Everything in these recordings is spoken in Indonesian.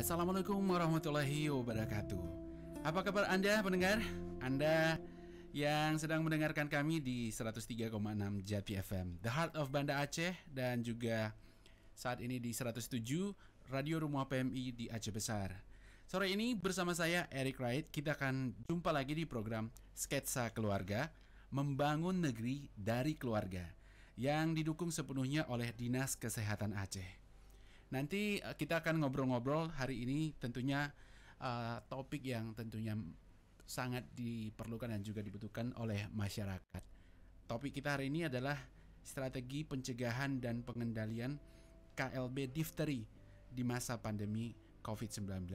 Assalamualaikum warahmatullahi wabarakatuh. Apa kabar Anda pendengar? Anda yang sedang mendengarkan kami di 103,6 Jati FM, The Heart of Banda Aceh, dan juga saat ini di 107 Radio Rumah PMI di Aceh Besar. Sore ini bersama saya Eric Wright, kita akan jumpa lagi di program Sketsa Keluarga, Membangun Negeri dari Keluarga, yang didukung sepenuhnya oleh Dinas Kesehatan Aceh. Nanti kita akan ngobrol-ngobrol hari ini tentunya topik yang tentunya sangat diperlukan dan juga dibutuhkan oleh masyarakat. Topik kita hari ini adalah strategi pencegahan dan pengendalian KLB difteri di masa pandemi COVID-19.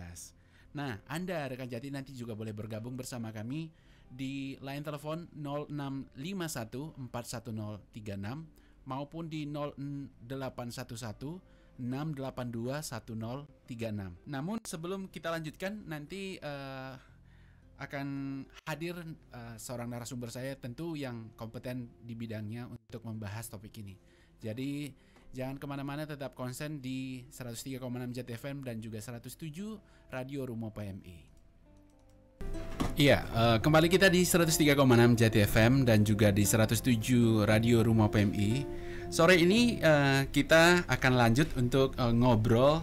Nah, Anda rekan Jati nanti juga boleh bergabung bersama kami di line telepon 0651 41036 maupun di 0811 682 1036. Namun sebelum kita lanjutkan, nanti akan hadir seorang narasumber saya tentu yang kompeten di bidangnya untuk membahas topik ini. Jadi jangan kemana-mana, tetap konsen di 103,6 JTFM dan juga 107 Radio Rumah PMI. Iya, kembali kita di 103,6 JTFM dan juga di 107 Radio Rumah PMI. Sore ini kita akan lanjut untuk ngobrol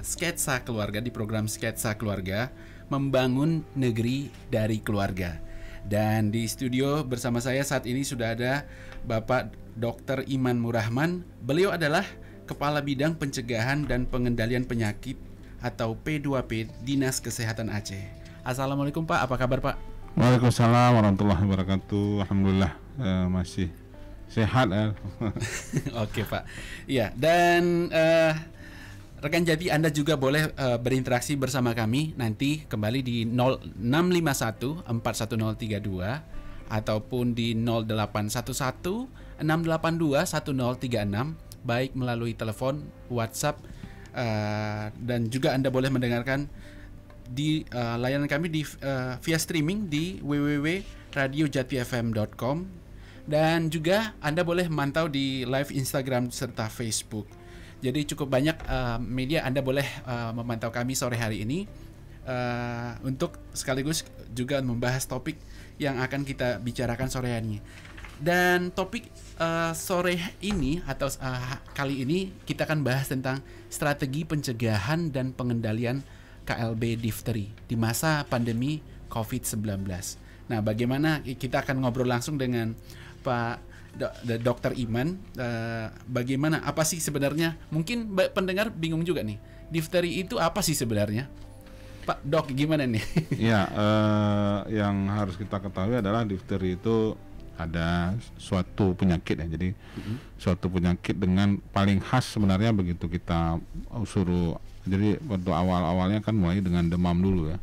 sketsa keluarga di program Sketsa Keluarga, Membangun Negeri dari Keluarga. Dan di studio bersama saya saat ini sudah ada Bapak Dr. Iman Murahman. Beliau adalah Kepala Bidang Pencegahan dan Pengendalian Penyakit atau P2P Dinas Kesehatan Aceh. Assalamualaikum Pak, apa kabar Pak? Waalaikumsalam warahmatullahi wabarakatuh. Alhamdulillah masih sehat. Oke Pak. Iya, dan rekan Jati, Anda juga boleh berinteraksi bersama kami nanti kembali di 0651 41032 ataupun di 0811 682 1036, baik melalui telepon, WhatsApp, dan juga Anda boleh mendengarkan di layanan kami di via streaming di www.radiojatifm.com, dan juga Anda boleh memantau di live Instagram serta Facebook. Jadi cukup banyak media Anda boleh memantau kami sore hari ini untuk sekaligus juga membahas topik yang akan kita bicarakan sore hari ini. Dan topik sore ini atau kali ini kita akan bahas tentang strategi pencegahan dan pengendalian KLB difteri di masa pandemi COVID-19. Nah, bagaimana kita akan ngobrol langsung dengan Pak Dr. Iman, bagaimana, apa sih sebenarnya, mungkin pendengar bingung juga nih, difteri itu apa sih sebenarnya? Pak Dok, gimana nih? Ya, yang harus kita ketahui adalah difteri itu ada suatu penyakit ya. Jadi suatu penyakit dengan paling khas sebenarnya begitu kita suruh. Jadi waktu awal-awalnya kan mulai dengan demam dulu ya.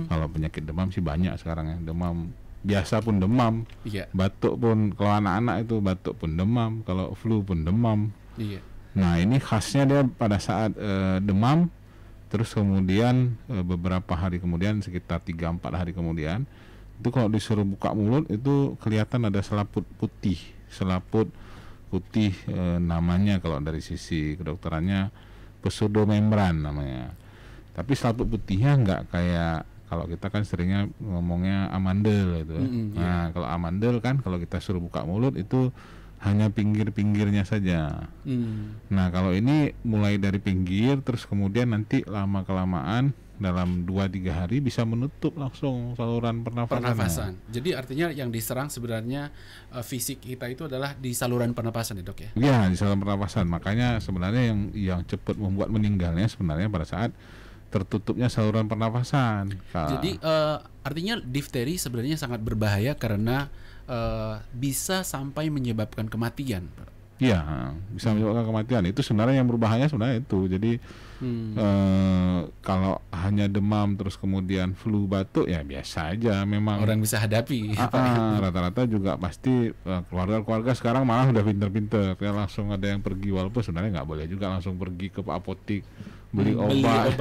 Kalau penyakit demam sih banyak sekarang ya. Demam biasa pun demam, batuk pun, kalau anak-anak itu batuk pun demam, kalau flu pun demam. Nah, ini khasnya dia pada saat demam, terus kemudian beberapa hari kemudian, sekitar 3-4 hari kemudian, itu kalau disuruh buka mulut itu kelihatan ada selaput putih namanya kalau dari sisi kedokterannya pseudomembran namanya. Tapi selaput putihnya nggak kayak kalau kita kan seringnya ngomongnya amandel gitu. Nah, kalau amandel kan kalau kita suruh buka mulut itu hanya pinggir-pinggirnya saja. Nah, kalau ini mulai dari pinggir terus kemudian nanti lama-kelamaan dalam 2-3 hari bisa menutup langsung saluran pernafasan. Jadi artinya yang diserang sebenarnya fisik kita itu adalah di saluran pernapasan ya Dok ya? Iya, di saluran pernapasan. Makanya sebenarnya yang cepat membuat meninggalnya sebenarnya pada saat tertutupnya saluran pernapasan. Jadi artinya difteri sebenarnya sangat berbahaya karena bisa sampai menyebabkan kematian. Iya, bisa menyebabkan kematian. Itu sebenarnya yang berbahaya sebenarnya itu. Jadi kalau hanya demam terus kemudian flu batuk ya biasa aja, memang orang bisa hadapi. Rata-rata juga pasti keluarga-keluarga sekarang malah udah pinter-pinter ya, langsung ada yang pergi, walaupun sebenarnya nggak boleh juga langsung pergi ke apotik beli obat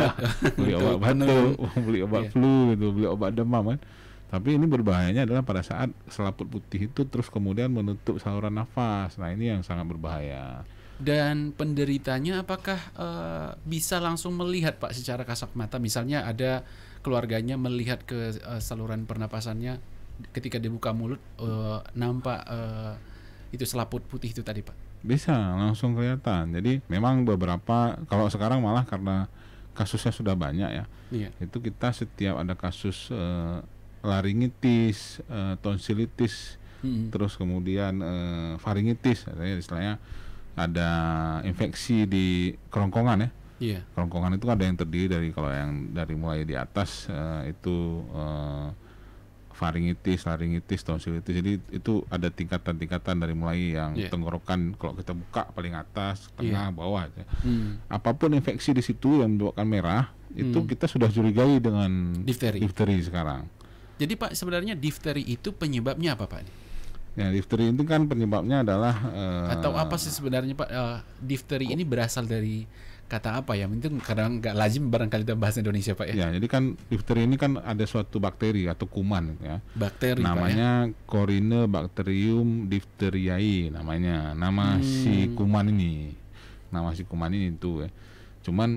beli obat batuk, beli obat flu gitu, beli obat demam kan. Tapi ini berbahayanya adalah pada saat selaput putih itu terus kemudian menutup saluran nafas. Nah, ini yang sangat berbahaya. Dan penderitanya apakah bisa langsung melihat Pak secara kasat mata? Misalnya ada keluarganya melihat ke saluran pernapasannya ketika dibuka mulut nampak itu selaput putih itu tadi Pak? Bisa langsung kelihatan. Jadi memang beberapa, kalau sekarang malah karena kasusnya sudah banyak ya, Iya. itu kita setiap ada kasus laringitis, tonsilitis, terus kemudian faringitis, istilahnya ada infeksi di kerongkongan ya. Iya. Kerongkongan itu ada yang terdiri dari, kalau yang dari mulai di atas itu faringitis, laringitis, tonsilitis. Jadi itu ada tingkatan-tingkatan dari mulai yang tenggorokan, kalau kita buka paling atas, tengah, bawah. Apapun infeksi di situ yang menyebabkan merah, itu kita sudah curigai dengan difteri sekarang. Jadi Pak, sebenarnya difteri itu penyebabnya apa Pak? Ya, difteri itu kan penyebabnya adalah atau apa sih sebenarnya Pak? Difteri ini berasal dari kata apa ya? Itu kadang nggak lazim barangkali dalam bahasa Indonesia Pak ya. Ya, jadi kan difteri ini kan ada suatu bakteri atau kuman ya. Bakteri namanya Pak, ya? Corynebacterium diphtheriae namanya. Nama si kuman ini. Nama si kuman ini itu ya. Cuman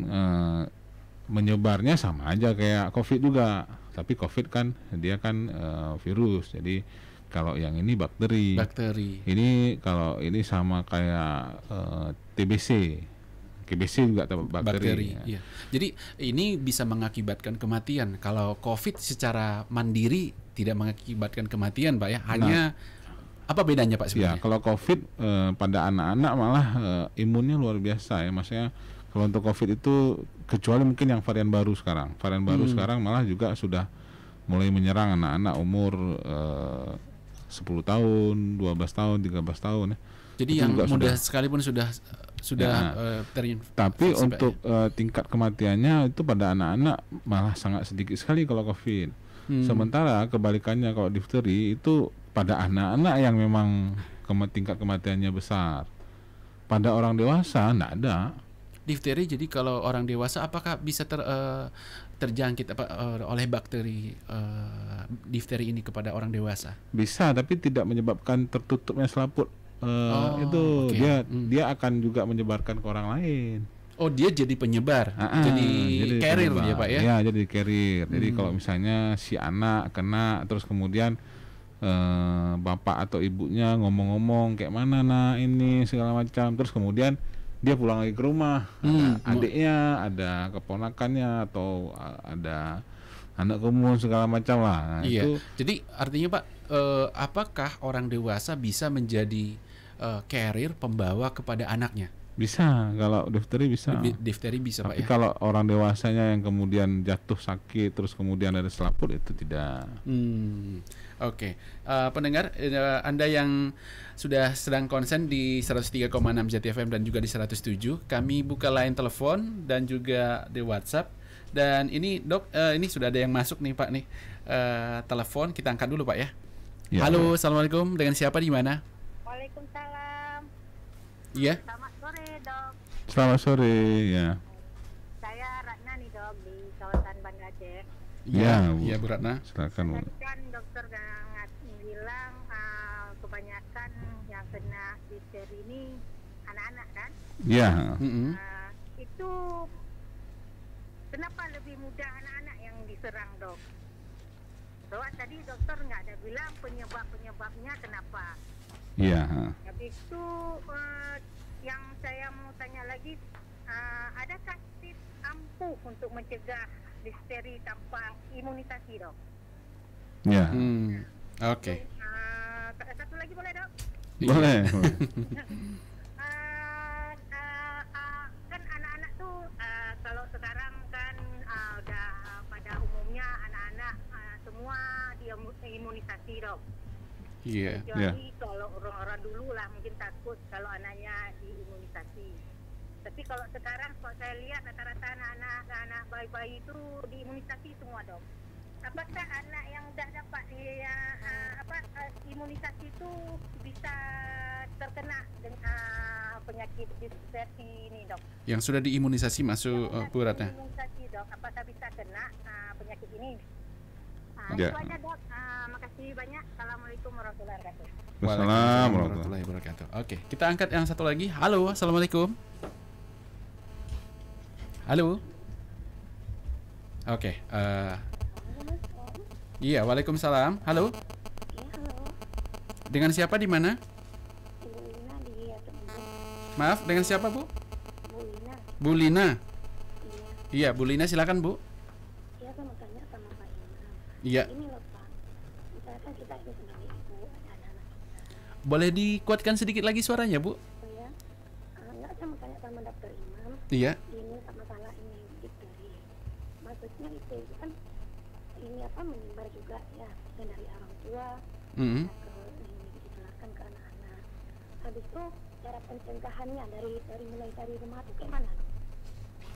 menyebarnya sama aja kayak COVID juga. Tapi COVID kan dia kan virus. Jadi kalau yang ini bakteri. Ini kalau ini sama kayak TBC. TBC juga bakteri. Ya. Iya. Jadi ini bisa mengakibatkan kematian. Kalau COVID secara mandiri tidak mengakibatkan kematian, Pak ya. Hanya apa bedanya Pak sebenarnya? Ya, kalau COVID pada anak-anak malah imunnya luar biasa ya. Maksudnya kalau untuk COVID itu, kecuali mungkin yang varian baru sekarang. Varian baru sekarang malah juga sudah mulai menyerang anak-anak umur 10 tahun, 12 tahun, 13 tahun ya. Jadi itu yang muda sekalipun sudah terinfeksi. Tapi untuk tingkat kematiannya itu pada anak-anak malah sangat sedikit sekali kalau COVID. Sementara kebalikannya kalau difteri itu pada anak-anak yang memang tingkat kematiannya besar. Pada orang dewasa enggak ada. Difteri, jadi kalau orang dewasa apakah bisa terjangkit oleh bakteri difteri ini kepada orang dewasa? Bisa, tapi tidak menyebabkan tertutupnya selaput. Dia akan juga menyebarkan ke orang lain. Oh, dia jadi penyebar, jadi carrier ya Pak ya? Ya, jadi carrier. Jadi kalau misalnya si anak kena, terus kemudian bapak atau ibunya ngomong-ngomong kayak mana nak ini segala macam, terus kemudian dia pulang lagi ke rumah, adiknya, ada keponakannya, atau ada anak umum segala macam lah. Iya. Itu. Jadi artinya Pak, apakah orang dewasa bisa menjadi carrier pembawa kepada anaknya? Bisa, kalau difteri bisa. Difteri bisa Tapi Pak ya. Kalau orang dewasanya yang kemudian jatuh sakit terus kemudian ada selaput itu tidak. Oke. Pendengar, Anda yang sudah sedang konsen di 103,6 JTFM dan juga di 107, kami buka line telepon dan juga di WhatsApp. Dan ini Dok, ini sudah ada yang masuk nih Pak nih, telepon, kita angkat dulu Pak ya. Halo, Assalamualaikum, dengan siapa di mana? Waalaikumsalam. Iya. Selamat sore Dok. Selamat sore ya. Saya Ratna nih Dok, di kawasan Banda Aceh. Iya Bu Ratna. Silakan. Kan dokter bilang kebanyakan yang kena difteri ini anak-anak kan? Iya. Itu kenapa lebih mudah anak-anak yang diserang Dok? Soalnya tadi dokter nggak ada bilang penyebabnya kenapa. Iya. Habis itu yang saya mau tanya lagi, adakah tips ampuh untuk mencegah difteri tanpa imunisasi Dok? Ya. Oke. Satu lagi boleh Dok? Boleh. Kan anak-anak tuh kalau sekarang kan udah pada umumnya anak-anak semua diimunisasi Dok. Iya. Kecuali kalau orang-orang dulu lah mungkin takut kalau anaknya diimunisasi. Tapi kalau sekarang kalau saya lihat rata-rata anak-anak bayi-bayi itu diimunisasi semua Dok. Apakah anak yang sudah dapat imunisasi itu bisa terkena dengan penyakit difteri ini Dok? Yang sudah diimunisasi masuk Bu Ratna. Imunisasi Dok, apakah bisa kena penyakit ini? Ya. Itu aja dok. Makasih banyak. Assalamualaikum warahmatullahi wabarakatuh. Waalaikumsalam warahmatullahi wabarakatuh. Oke, kita angkat yang satu lagi. Halo, assalamualaikum. Halo. Oke. Iya, waalaikumsalam. Halo. Ya, halo. Dengan siapa di mana? Bu Lina di Tembus. Maaf, dengan siapa Bu? Bu Lina. Bu Lina. Iya. Iya, Bu Lina silakan Bu. Ya, saya mau tanya sama Pak Imam. Iya. Ini loh Pak. Misalkan kita ini sebagai ibu, ada anak kita. Boleh dikuatkan sedikit lagi suaranya Bu? Oh ya. Enggak, saya mau tanya sama Dokter Imam. Iya. Ini sama masalah ini difteri. Maksudnya itu kan ini apa menyebar juga ya, dan dari orang tua Mm-hmm. ke ini ditularkan ke anak-anak. Habis itu cara pencegahannya dari mulai dari rumah itu kayak mana?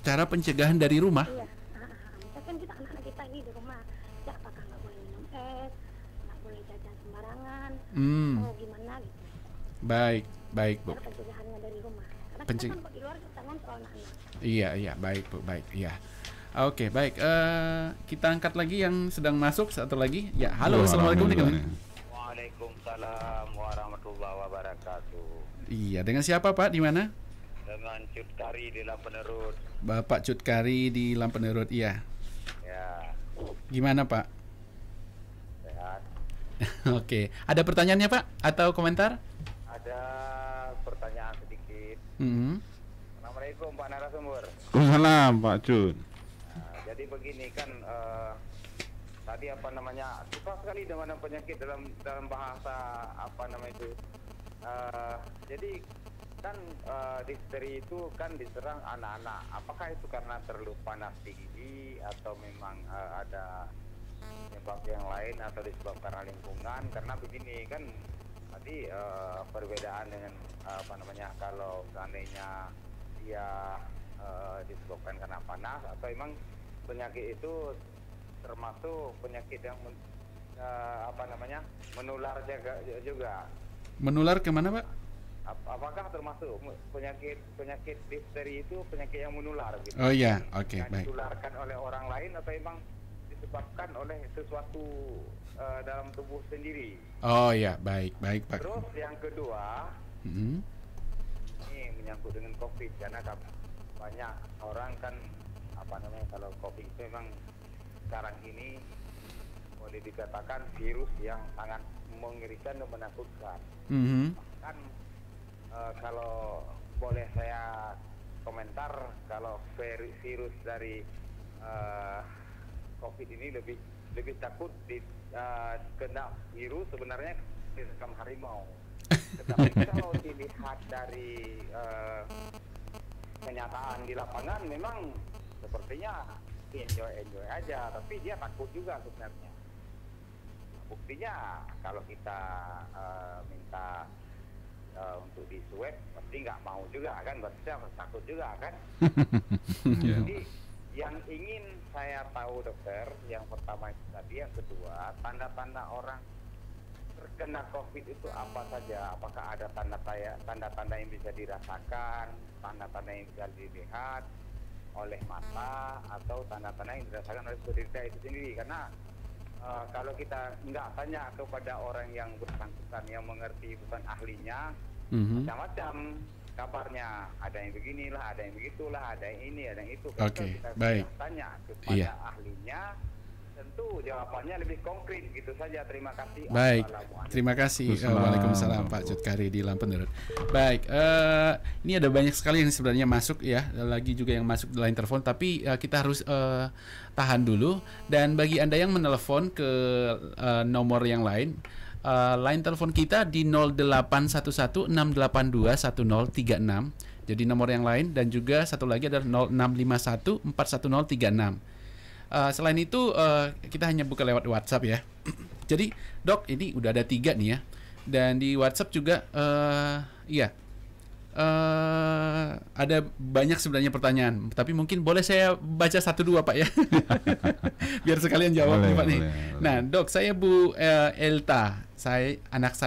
Cara pencegahan dari rumah. Iya, misalkan kita anak-anak kita ini di rumah, ya apakah nggak boleh minum es, nggak boleh jajan sembarangan, atau gimana gitu? Baik, baik Bu. Cara pencegahannya dari rumah. Karena Penceg- kita kan kok di luar kita ngontrol anak-anak. Iya, baik Bu, baik. Iya. Oke, baik. Kita angkat lagi yang sedang masuk satu lagi. Ya, halo, assalamualaikum. Waalaikumsalam warahmatullahi wabarakatuh. Iya, dengan siapa Pak? Di mana? Dengan Cut Kari di Lampenerut. Bapak Cut Kari di Lampenerut. Iya. Ya, Gimana Pak? sehat. Oke, ada pertanyaannya Pak atau komentar? Ada pertanyaan sedikit. Mm-hmm. Assalamualaikum Pak Narasumber. Waalaikumsalam Pak Cut. Nah, jadi begini kan tadi apa namanya, susah sekali dengan penyakit dalam bahasa apa namanya itu. Jadi kan difteri itu kan diserang anak-anak. Apakah itu karena terlalu panas tinggi atau memang ada penyebab yang lain atau disebabkan karena lingkungan? Karena begini kan tadi perbedaan dengan apa namanya, kalau seandainya dia disebabkan karena panas atau memang penyakit itu termasuk penyakit yang apa namanya menular juga. Menular kemana Pak? Apakah termasuk penyakit difteri itu penyakit yang menular gitu? Oh iya, oke, yang baik. ditularkan oleh orang lain atau memang disebabkan oleh sesuatu dalam tubuh sendiri? Oh iya, baik Pak. Terus yang kedua, Mm-hmm. ini menyangkut dengan COVID, karena banyak orang kan apa namanya, kalau COVID itu memang sekarang ini boleh dikatakan virus yang sangat mengerikan dan menakutkan. Mm-hmm. Kan kalau boleh saya komentar, kalau virus dari COVID ini lebih takut kena virus sebenarnya diserang harimau. Tetapi kalau dilihat dari kenyataan di lapangan, memang sepertinya enjoy aja, tapi dia takut juga sebenarnya. Buktinya kalau kita minta untuk di swab, pasti nggak mau juga kan, berarti takut juga kan. Jadi yang ingin saya tahu dokter, yang pertama itu tadi, yang kedua, tanda-tanda orang terkena COVID itu apa saja? Apakah ada tanda-tanda yang bisa dirasakan, tanda-tanda yang bisa dilihat oleh mata, atau tanda-tanda yang dirasakan oleh penderita itu sendiri? Karena kalau kita nggak tanya kepada orang yang bersangkutan, yang mengerti, bukan ahlinya, macam-macam kabarnya. Ada yang beginilah, ada yang begitulah, ada yang ini, ada yang itu. Oke, Kita baik. tanya kepada Iya. ahlinya, tentu jawabannya lebih konkret. Gitu saja. Terima kasih. Baik, Assalamualaikum. terima kasih. Waalaikumsalam. Waalaikumsalam Pak Cut Kari di Lampenerut. Baik, ini ada banyak sekali yang sebenarnya masuk ya, lagi juga yang masuk di line telepon, tapi kita harus tahan dulu. Dan bagi Anda yang menelepon ke nomor yang lain, line telepon kita di 0811-682-1036. Jadi nomor yang lain, dan juga satu lagi adalah 0651-41036. Selain itu kita hanya buka lewat WhatsApp ya. Jadi dok, ini udah ada 3 nih ya. Dan di WhatsApp juga ada banyak sebenarnya pertanyaan. Tapi mungkin boleh saya baca 1-2 Pak ya. Biar sekalian jawab nih Pak nih. Boleh. Nah dok, saya Bu Elta. Anak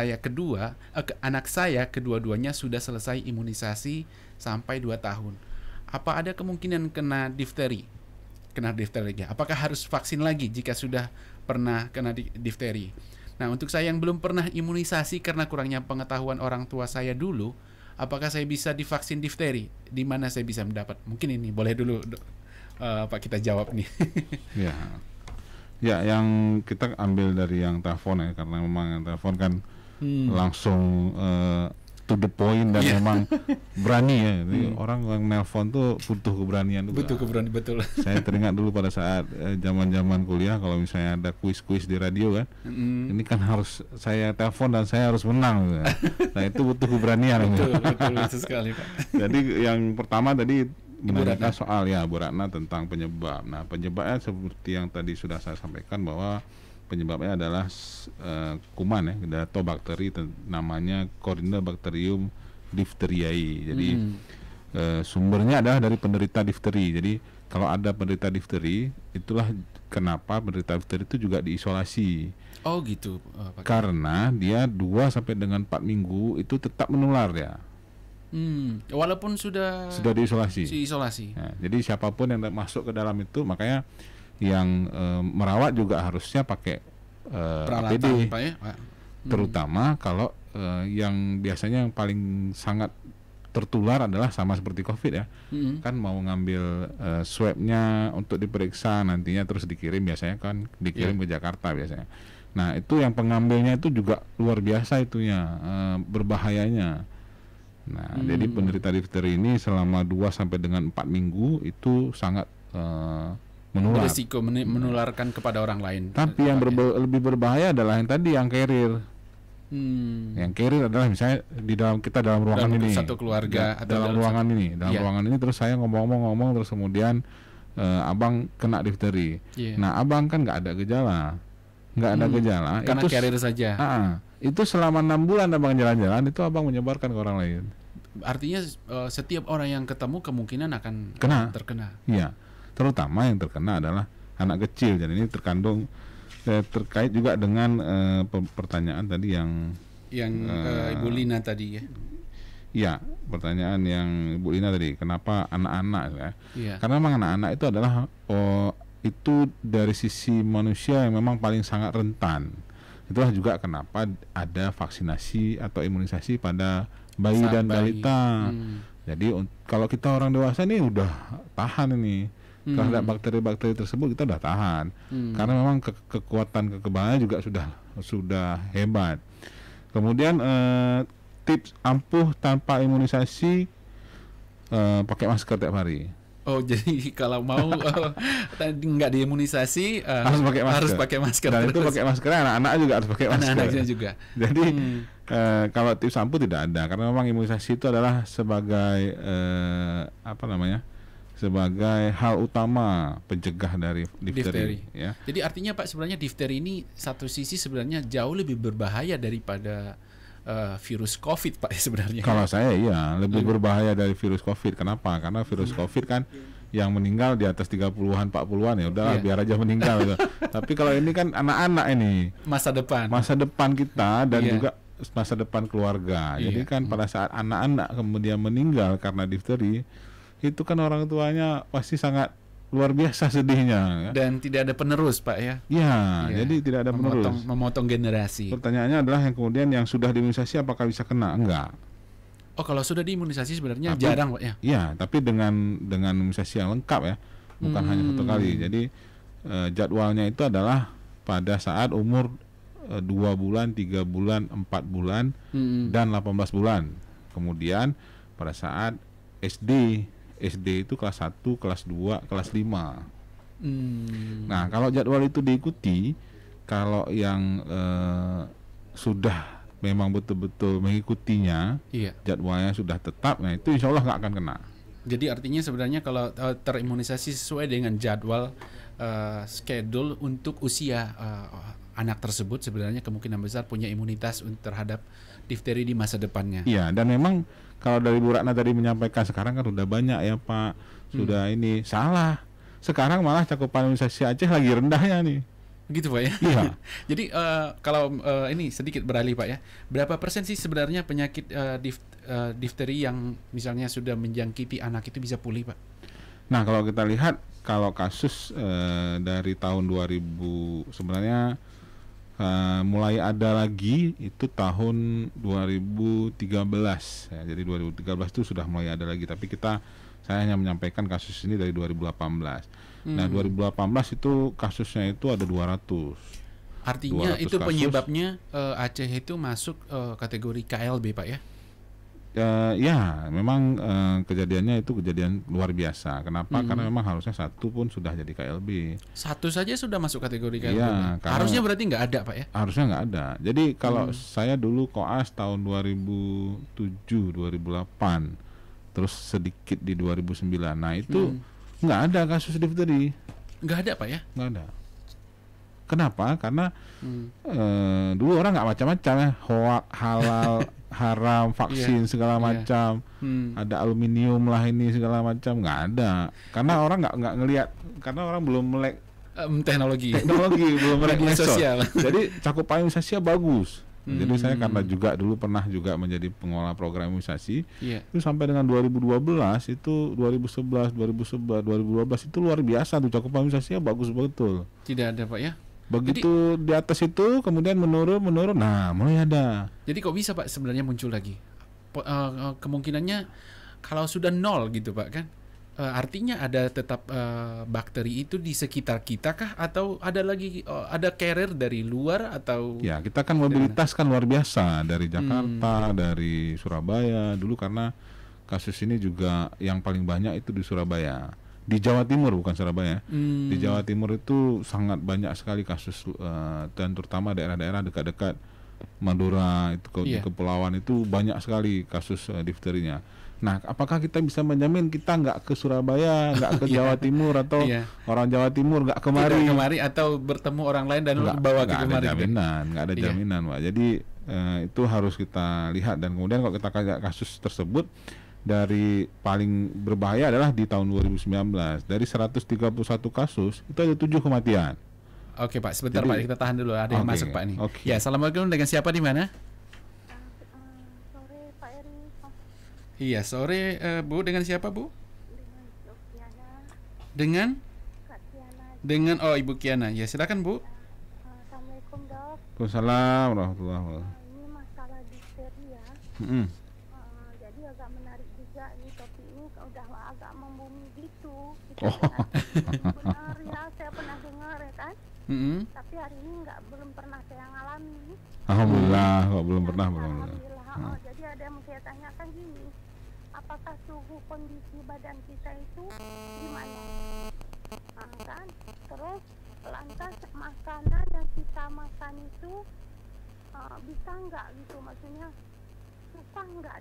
saya kedua-duanya sudah selesai imunisasi sampai 2 tahun. Apa ada kemungkinan kena difteri? Apakah harus vaksin lagi jika sudah pernah kena difteri. Nah, untuk saya yang belum pernah imunisasi karena kurangnya pengetahuan orang tua saya dulu, apakah saya bisa divaksin difteri? Di mana saya bisa mendapat? Mungkin ini boleh dulu Pak kita jawab nih. Ya. Ya, yang kita ambil dari yang telepon ya, karena memang yang telepon kan langsung to the point dan memang berani ya. Jadi orang yang nelpon tuh butuh keberanian juga. Butuh keberanian, betul. Saya teringat dulu pada saat zaman-zaman kuliah, kalau misalnya ada kuis-kuis di radio kan, ini kan harus saya telepon dan saya harus menang gitu. Nah, itu butuh keberanian. Betul sekali, Pak. Jadi yang pertama tadi menanyakan soal Bu Ratna tentang penyebab. Nah, penyebabnya seperti yang tadi sudah saya sampaikan, bahwa penyebabnya adalah kuman ya, atau bakteri namanya Corynebacterium diphtheriae. Jadi sumbernya adalah dari penderita difteri. Jadi kalau ada penderita difteri, itulah kenapa penderita difteri itu juga diisolasi. Oh gitu. Karena dia 2 sampai dengan 4 minggu itu tetap menular ya. Walaupun sudah diisolasi. Nah, jadi siapapun yang masuk ke dalam itu, makanya yang merawat juga harusnya pakai APD, Pak, ya? Terutama kalau yang biasanya yang paling sangat tertular adalah sama seperti COVID ya, kan mau ngambil swabnya untuk diperiksa nantinya terus dikirim, biasanya kan dikirim ke Jakarta biasanya. Nah, itu yang pengambilnya itu juga luar biasa itunya, berbahayanya. Nah, jadi penderita difteri ini selama 2 sampai dengan 4 minggu itu sangat menular. Berisiko menularkan kepada orang lain. Tapi yang lebih berbahaya adalah yang tadi, yang carrier. Yang carrier adalah misalnya kita dalam ruangan ini, satu keluarga, dalam ruangan ini terus saya ngomong terus kemudian abang kena difteri. Nah, abang kan nggak ada gejala, karena itu carrier saja. Itu selama 6 bulan abang jalan-jalan, itu abang menyebarkan ke orang lain. Artinya setiap orang yang ketemu kemungkinan akan terkena. Iya. Terutama yang terkena adalah anak kecil. Dan ini terkandung terkait juga dengan pertanyaan tadi yang Ibu Lina tadi ya. Iya, pertanyaan yang Ibu Lina tadi, kenapa anak-anak ya? Iya. Karena memang anak-anak itu adalah itu dari sisi manusia yang memang paling sangat rentan. Itulah juga kenapa ada vaksinasi atau imunisasi pada bayi dan balita. Jadi kalau kita orang dewasa ini udah tahan ini terhadap bakteri-bakteri tersebut, kita udah tahan. Karena memang kekuatan kekebalannya juga sudah hebat. Kemudian tips ampuh tanpa imunisasi, pakai masker tiap hari. Oh, jadi kalau mau nggak diimunisasi harus pakai masker. Dan itu pakai masker, anak-anak juga harus pakai masker. Anak-anaknya juga. Jadi kalau tips ampuh tidak ada, karena memang imunisasi itu adalah sebagai sebagai hal utama pencegah dari difteri. Ya. Jadi artinya Pak, sebenarnya difteri ini satu sisi sebenarnya jauh lebih berbahaya daripada virus COVID, Pak, sebenarnya. Kalau saya lebih berbahaya dari virus COVID. Kenapa? Karena virus COVID kan yang meninggal di atas 30-an, 40-an ya udahlah biar aja meninggal gitu. Tapi kalau ini kan anak-anak ini masa depan kita dan juga masa depan keluarga. Jadi kan pada saat anak-anak kemudian meninggal karena difteri, itu kan orang tuanya pasti sangat luar biasa sedihnya. Dan tidak ada penerus, Pak ya. Jadi tidak ada penerus. Memotong generasi. Pertanyaannya adalah yang kemudian yang sudah diimunisasi apakah bisa kena? Enggak. Oh, kalau sudah diimunisasi sebenarnya jarang, Pak ya. Iya, tapi dengan imunisasi yang lengkap ya, bukan hanya 1 kali. Jadi jadwalnya itu adalah pada saat umur 2 bulan, 3 bulan, 4 bulan, dan 18 bulan. Kemudian pada saat SD itu kelas 1, kelas 2, kelas 5. Nah, kalau jadwal itu diikuti, kalau yang sudah memang betul-betul mengikutinya, jadwalnya sudah tetap, nah itu insya Allah nggak akan kena. Jadi artinya sebenarnya kalau terimunisasi sesuai dengan jadwal schedule untuk usia anak tersebut, sebenarnya kemungkinan besar punya imunitas terhadap difteri di masa depannya. Iya, dan memang kalau dari Bu Ratna tadi menyampaikan sekarang kan udah banyak ya Pak, sudah ini salah. Sekarang malah cakupan imunisasi Aceh lagi rendahnya nih. Gitu Pak ya. Iya. Jadi kalau ini sedikit beralih Pak ya, berapa persen sih sebenarnya penyakit difteri yang misalnya sudah menjangkiti anak itu bisa pulih Pak? Nah, kalau kita lihat kalau kasus dari tahun 2000 sebenarnya mulai ada lagi itu tahun 2013 ya. Jadi 2013 itu sudah mulai ada lagi, tapi saya hanya menyampaikan kasus ini dari 2018. Nah, 2018 itu kasusnya itu ada 200. Artinya 200 itu kasus. penyebabnya Aceh itu masuk kategori KLB, Pak ya? Ya, memang kejadiannya itu kejadian luar biasa. Kenapa? Karena memang harusnya satu pun sudah jadi KLB. Satu saja sudah masuk kategori KLB. Iya, Pak? Harusnya berarti nggak ada, Pak ya? Harusnya nggak ada. Jadi kalau saya dulu koas tahun 2007, 2008, terus sedikit di 2009. Nah itu nggak ada kasus difteri. Nggak ada, Pak ya? Nggak ada. Kenapa? Karena dulu orang nggak macam-macam ya, hoak, halal, haram, vaksin segala macam, ada aluminium lah ini segala macam, nggak ada. Karena orang nggak ngelihat, karena orang belum melek teknologi belum melek media medsos. sosial. Jadi cakupan imunisasi bagus. Jadi saya karena juga dulu pernah juga menjadi pengelola program imunisasi, itu sampai dengan 2012 itu 2011, 2012 itu luar biasa tuh cakupan imunisasinya bagus betul. Tidak ada, Pak ya? Begitu di atas itu kemudian menurun, nah mulai ada. Jadi kok bisa, Pak, sebenarnya muncul lagi? Kemungkinannya kalau sudah nol gitu, Pak, kan? Artinya ada tetap bakteri itu di sekitar kita kah? Atau ada lagi ada carrier dari luar atau? Ya, kita kan mobilitas kan luar biasa dari Jakarta, dari Surabaya dulu, karena kasus ini juga yang paling banyak itu di Surabaya. Di Jawa Timur, bukan Surabaya. Di Jawa Timur itu sangat banyak sekali kasus, dan terutama daerah-daerah dekat-dekat Madura itu di kepulauan itu banyak sekali kasus difterinya. Nah, apakah kita bisa menjamin kita nggak ke Surabaya, nggak ke Jawa Timur, atau orang Jawa Timur nggak kemari atau bertemu orang lain dan bawa ke kemari? Nggak ada jaminan, Pak. Jadi itu harus kita lihat, dan kemudian kalau kita kayak kasus tersebut, dari paling berbahaya adalah di tahun 2019 dari 131 kasus itu ada 7 kematian. Oke, Pak, sebentar. Jadi, Pak, kita tahan dulu, ada yang masuk, Pak, nih. Ya, assalamualaikum, dengan siapa di mana? Sore, Pak Eri. Iya, sore, Bu, dengan siapa, Bu? Dengan Kiana. Dengan? Kak Kiana. Dengan, Ibu Kiana. Ya, silakan, Bu. Assalamualaikum, Dok. Waalaikumsalam warahmatullahi wabarakatuh. Ini masalah difteri ya. Jadi agak menarik juga nih, topik ini udah agak membumi gitu. Benar ya, saya pernah dengar ya kan. Tapi hari ini belum pernah saya ngalami. Alhamdulillah, kok belum pernah. Alhamdulillah. Jadi ada yang saya tanyakan gini, apakah suhu kondisi badan kita itu gimana? Kan? Terus lantas makanan yang kita makan itu bisa nggak gitu, maksudnya susah nggak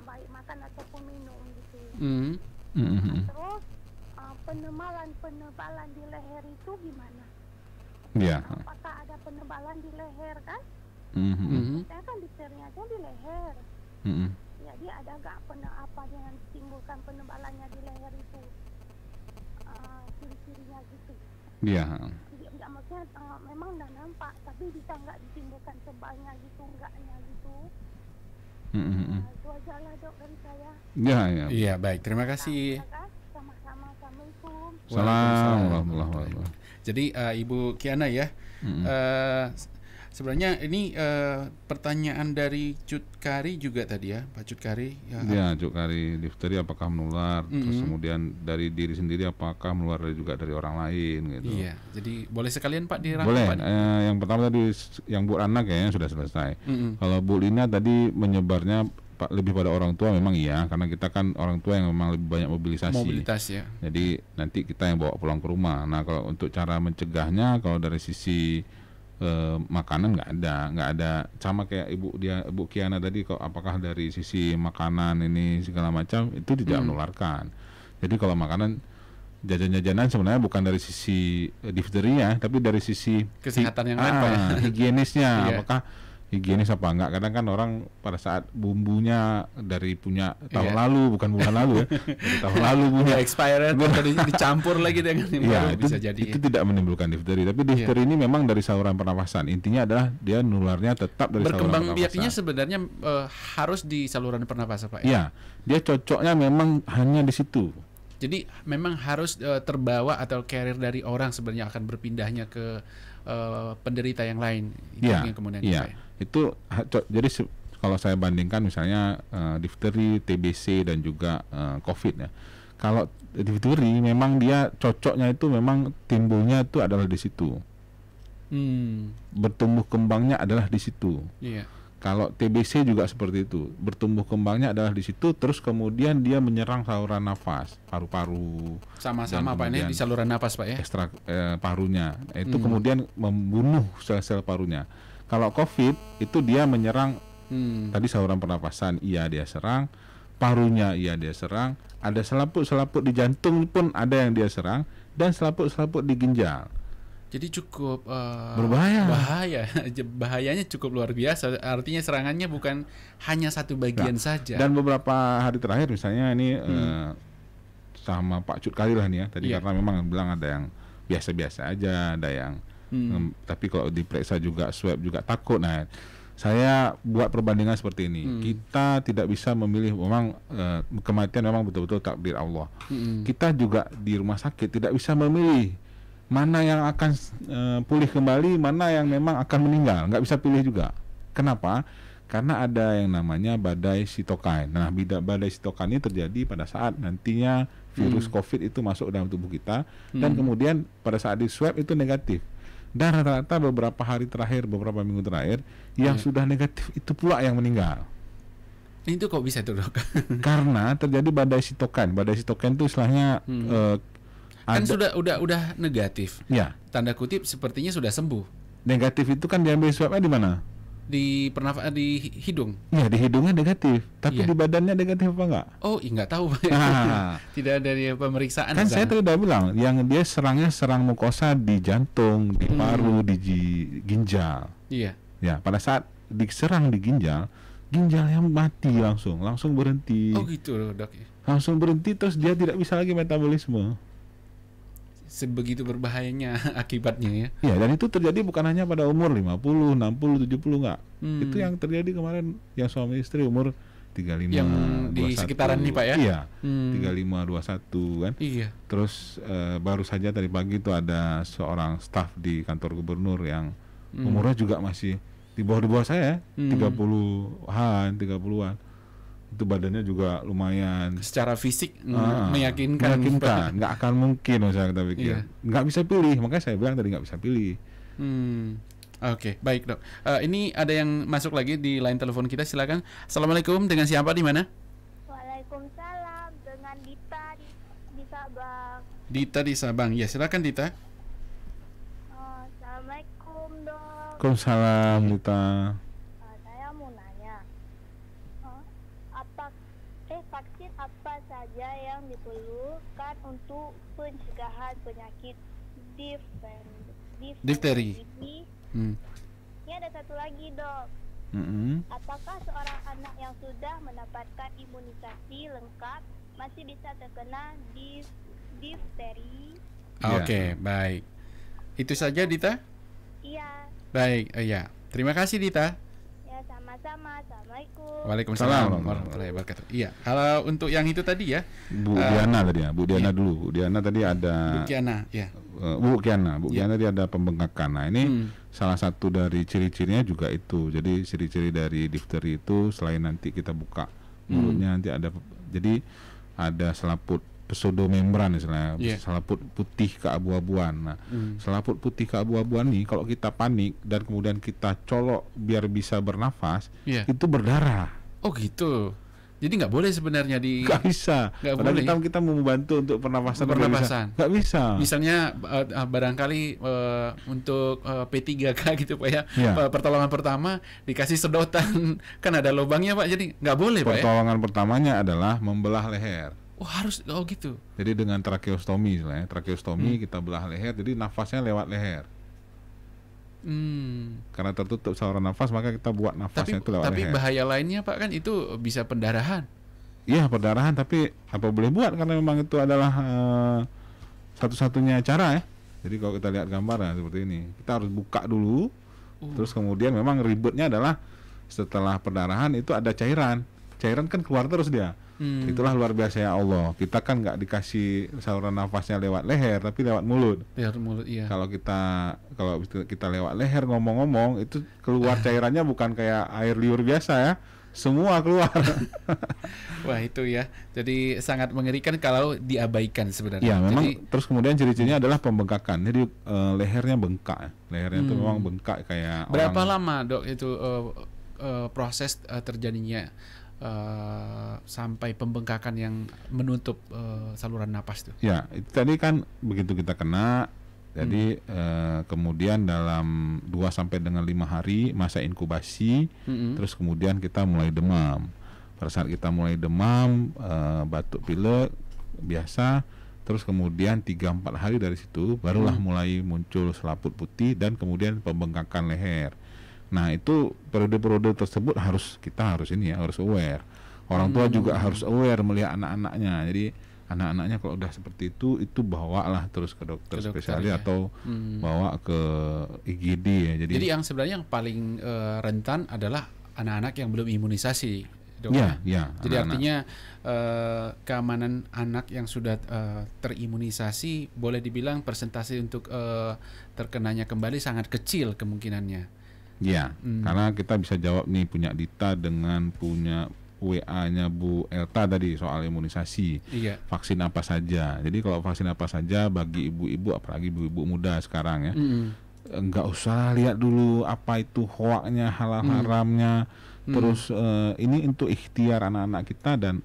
baik makan ataupun minum gitu. Terus penebalan di leher itu gimana? Apakah ada penebalan di leher kan? Saya kan difterinya di leher. Jadi ada nggak apa yang timbulkan penebalannya di leher itu? Ciri-cirinya gitu. Iya. Jadi nggak, maksudnya memang udah nampak, tapi bisa nggak ditimbulkan tebalnya gitu, enggaknya gitu. Itu aja lah, Dok, dari saya. Iya, baik, terima kasih. Sama-sama. Assalamualaikum. Salam warahmatullahi wabarakatuh. Jadi Ibu Kiana ya, sebenarnya ini pertanyaan dari Cut Kari juga tadi ya, Pak Cut Kari. Ya, Cut Kari, difteri apakah menular? Terus kemudian dari diri sendiri apakah menular juga dari orang lain gitu. Iya, jadi boleh sekalian, Pak, dirangkum. Boleh. Pak. Yang pertama tadi yang Bu Rana kayaknya sudah selesai. Kalau Bu Lina tadi menyebarnya lebih pada orang tua, memang iya, karena kita kan orang tua yang memang lebih banyak mobilitas ya. Jadi nanti kita yang bawa pulang ke rumah. Nah, kalau untuk cara mencegahnya, kalau dari sisi makanan nggak ada sama kayak Ibu Kiana tadi, kok apakah dari sisi makanan ini segala macam itu tidak menularkan. Jadi kalau makanan jajan-jajanan sebenarnya bukan dari sisi difterinya, tapi dari sisi kesehatan yang lain, Pak ya. Higienisnya. Apakah higienis apa enggak? Kadang kan orang pada saat bumbunya dari punya tahun lalu, bukan bulan lalu ya, dari tahun lalu punya expired, dicampur lagi dengan yang baru, bisa jadi. Itu tidak menimbulkan difteri, tapi difteri ini memang dari saluran pernapasan. Intinya adalah dia nularnya tetap dari saluran pernapasan. Berkembang biaknya sebenarnya harus di saluran pernapasan, Pak. Iya, dia cocoknya memang hanya di situ. Jadi memang harus terbawa atau carrier dari orang sebenarnya akan berpindahnya ke penderita yang lain. Itu Iya, yang kemudian iya. Itu jadi kalau saya bandingkan misalnya difteri, TBC dan juga COVID ya. Kalau difteri memang dia cocoknya itu memang timbulnya itu adalah di situ. Bertumbuh kembangnya adalah di situ. Iya. Kalau TBC juga seperti itu, bertumbuh kembangnya adalah di situ, terus kemudian dia menyerang saluran nafas, paru-paru. Sama-sama Pak, ini di saluran nafas Pak ya. Ekstra parunya, itu kemudian membunuh sel-sel parunya. Kalau COVID itu dia menyerang tadi saluran pernapasan, iya dia serang, parunya iya dia serang, ada selaput-selaput di jantung pun ada yang dia serang, dan selaput-selaput di ginjal. Jadi cukup berbahaya. Bahayanya cukup luar biasa. Artinya serangannya bukan hanya satu bagian saja. Dan beberapa hari terakhir misalnya ini sama Pak Cut Kali lah nih ya. Tadi karena memang bilang ada yang biasa-biasa aja, ada yang tapi kalau diperiksa juga swab juga takut. Nah, saya buat perbandingan seperti ini. Kita tidak bisa memilih, memang kematian memang betul-betul takdir Allah. Kita juga di rumah sakit tidak bisa memilih mana yang akan pulih kembali, mana yang memang akan meninggal, nggak bisa pilih juga. Kenapa? Karena ada yang namanya badai sitokin. Nah, badai sitokin ini terjadi pada saat nantinya virus COVID itu masuk dalam tubuh kita, dan kemudian pada saat di swab itu negatif. Dan rata-rata beberapa hari terakhir, beberapa minggu terakhir, yang sudah negatif itu pula yang meninggal. Itu kok bisa tuh dok? Karena terjadi badai sitokin. Badai sitokin itu istilahnya kan udah negatif. Ya. Tanda kutip sepertinya sudah sembuh. Negatif itu kan diambil swabnya di mana? Di hidung. Ya, di hidungnya negatif, tapi di badannya negatif apa enggak? Oh, nggak tahu. Tidak ada pemeriksaan. Kan saya tadi udah bilang, yang dia serang mukosa di jantung, di paru, di ginjal. Iya. Ya, pada saat diserang di ginjalnya mati langsung berhenti. Oh gitu dok. Langsung berhenti, terus dia tidak bisa lagi metabolisme. Sebegitu berbahayanya akibatnya ya. Ya, dan itu terjadi bukan hanya pada umur 50, 60, 70 enggak. Itu yang terjadi kemarin yang suami istri umur 35, yang 21. Di sekitaran nih Pak ya. Iya. 35, 21 kan. Iya. Terus baru saja tadi pagi itu ada seorang staf di kantor gubernur yang umurnya juga masih di bawah saya, 30-an. Itu badannya juga lumayan. Secara fisik meyakinkan. Nggak akan mungkin, saya kita pikir. Nggak bisa pilih, makanya saya bilang tadi nggak bisa pilih. Oke, baik dok. Ini ada yang masuk lagi di line telepon kita, silakan. Assalamualaikum, dengan siapa di mana? Waalaikumsalam, dengan Dita di Sabang. Dita di Sabang, ya silakan Dita. Assalamualaikum dok. Waalaikumsalam Dita. Saya mau nanya, vaksin apa saja yang diperlukan untuk pencegahan penyakit difteri? Ini ada satu lagi dok. Apakah seorang anak yang sudah mendapatkan imunisasi lengkap masih bisa terkena difteri? Oke, baik. Itu saja Dita? Iya. Baik, iya. Terima kasih Dita. Ya, sama-sama. Assalamualaikum. Waalaikumsalam warahmatullahi wabarakatuh. Iya, kalau untuk yang itu tadi ya, Bu Diana tadi ya, Bu Diana dulu. Bu Diana tadi ada Bu Kiana, ya. Bu Kiana tadi ada pembengkakan. Nah, ini salah satu dari ciri-cirinya juga itu. Jadi ciri-ciri dari difteri itu selain nanti kita buka mulutnya nanti ada, jadi ada selaput pseudomembran istilahnya, selaput putih keabu-abuan. Nah, selaput putih keabu-abuan nih kalau kita panik dan kemudian kita colok biar bisa bernafas, itu berdarah. Oh gitu. Jadi nggak boleh sebenarnya nggak bisa. Padahal kita mau membantu untuk pernapasan. Nggak bisa. Misalnya barangkali untuk P3K gitu Pak ya. Pertolongan pertama dikasih sedotan kan ada lubangnya Pak. Jadi nggak boleh Pak ya. Pertolongan pertamanya adalah membelah leher. Oh harus, gitu. Jadi dengan tracheostomi istilahnya. Tracheostomi kita belah leher, jadi nafasnya lewat leher. Karena tertutup saluran nafas, maka kita buat nafasnya itu lewat leher. Tapi bahaya lainnya Pak kan itu bisa pendarahan. Iya pendarahan, tapi apa boleh buat karena memang itu adalah satu-satunya cara ya. Jadi kalau kita lihat gambarnya seperti ini, kita harus buka dulu, terus kemudian memang ribetnya adalah setelah pendarahan itu ada cairan kan keluar terus dia. Itulah luar biasa ya Allah. Kita kan nggak dikasih saluran nafasnya lewat leher, tapi lewat mulut. Lewat mulut, iya. Kalau kita lewat leher ngomong-ngomong, itu keluar cairannya bukan kayak air liur biasa ya, semua keluar. Wah itu ya, jadi sangat mengerikan kalau diabaikan sebenarnya. Ya memang. Jadi, terus kemudian ciri-cirinya adalah pembengkakan. Jadi lehernya bengkak, ya. Lehernya itu memang bengkak kayak berapa orang. lama dok itu proses terjadinya sampai pembengkakan yang menutup saluran napas tuh? Ya, itu tadi kan begitu kita kena, jadi kemudian dalam 2 sampai dengan 5 hari masa inkubasi, terus kemudian kita mulai demam. Pada saat kita mulai demam, batuk pilek biasa, terus kemudian 3-4 hari dari situ barulah mulai muncul selaput putih dan kemudian pembengkakan leher. Nah itu periode-periode tersebut harus aware. Orang tua juga harus aware melihat anak-anaknya. Jadi anak-anaknya kalau udah seperti itu bawalah terus ke dokter spesialis ya. Atau bawa ke IGD ya. Jadi yang sebenarnya yang paling rentan adalah anak-anak yang belum imunisasi, dok. Ya, jadi anak-anak. artinya keamanan anak yang sudah terimunisasi boleh dibilang persentase untuk terkenanya kembali sangat kecil kemungkinannya. Ya, karena kita bisa jawab nih punya Dita dengan punya WA-nya Bu Elta tadi soal imunisasi. Iya. Vaksin apa saja. Jadi kalau vaksin apa saja bagi ibu-ibu, apalagi ibu-ibu muda sekarang ya, nggak usah lihat dulu apa itu hoaknya, halal haramnya. Terus ini untuk ikhtiar anak-anak kita, dan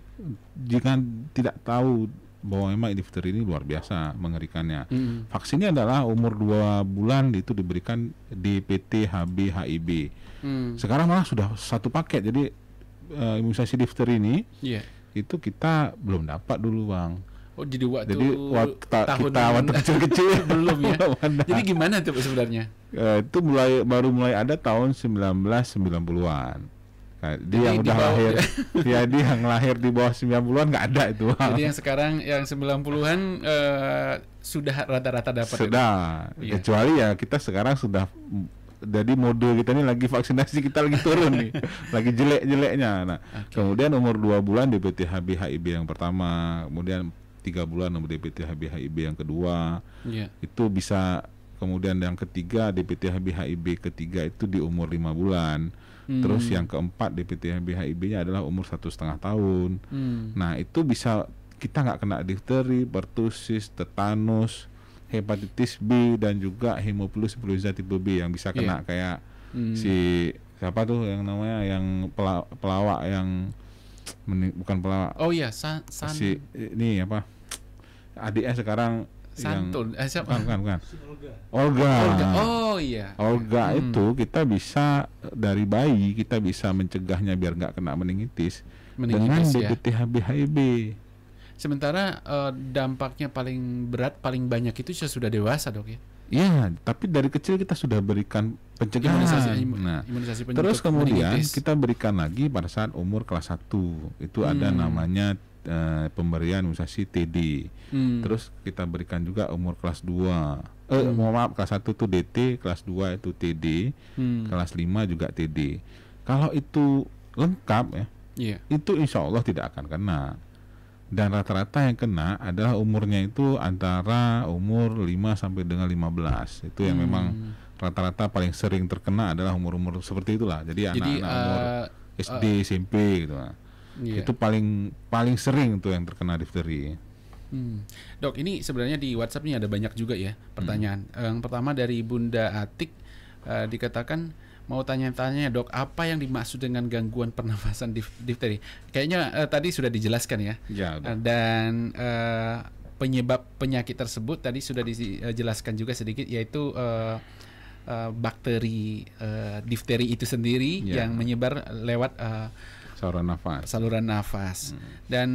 jika tidak tahu bahwa memang difteri ini luar biasa mengerikannya. Vaksinnya adalah umur 2 bulan itu diberikan DPT, HB, HIB. Sekarang malah sudah satu paket. Jadi imunisasi difteri ini itu kita belum dapat dulu, Bang. Oh, jadi waktu kita waktu kecil-kecil belum ya. Jadi gimana tuh sebenarnya? Itu baru mulai ada tahun 1990-an. Dia yang udah lahir, dia yang lahir di bawah 90-an nggak ada itu. Jadi yang sekarang yang 90-an sudah rata-rata dapat. Sudah, kecuali ya kita sekarang sudah, jadi mode kita ini lagi vaksinasi kita lagi turun nih, lagi jelek-jeleknya. Nah, kemudian umur 2 bulan DPT HB HIB yang pertama, kemudian 3 bulan umur DPT HB HIB yang kedua, itu bisa. Kemudian yang ketiga DPT HB HIB ketiga itu di umur 5 bulan. Terus yang keempat DPT HB HIB-nya adalah umur 1,5 tahun. Nah itu bisa kita nggak kena difteri, pertusis, tetanus, hepatitis B, dan juga hemofilus influenza tipe B yang bisa kena kayak si siapa tuh yang namanya yang pelawak yang bukan pelawak. Oh iya, si ini apa? Adiknya sekarang Santun, bukan. Olga. Oh iya. Olga itu kita bisa dari bayi kita bisa mencegahnya biar nggak kena meningitis dengan DPT HB HIB. Sementara dampaknya paling berat, paling banyak itu sudah dewasa, dok ya. Iya, tapi dari kecil kita sudah berikan pencegahan. Imunisasi terus kemudian kita berikan lagi pada saat umur kelas 1. Itu ada namanya pemberian imunisasi TD. Terus kita berikan juga umur kelas 2. Kelas 1 itu DT, kelas 2 itu TD, kelas 5 juga TD. Kalau itu lengkap ya, itu insya Allah tidak akan kena. Dan rata-rata yang kena adalah umurnya itu antara umur 5 sampai dengan 15. Itu yang memang rata-rata paling sering terkena adalah umur-umur seperti itulah. Jadi anak-anak umur SD, SMP gitu. Itu paling sering tuh yang terkena difteri. Dok, ini sebenarnya di WhatsApp ini ada banyak juga ya pertanyaan. Yang pertama dari Bunda Atik, dikatakan mau tanya-tanya, dok, apa yang dimaksud dengan gangguan pernafasan difteri? Kayaknya tadi sudah dijelaskan ya. Dan penyebab penyakit tersebut tadi sudah dijelaskan juga sedikit, yaitu bakteri difteri itu sendiri yang menyebar lewat saluran nafas. Dan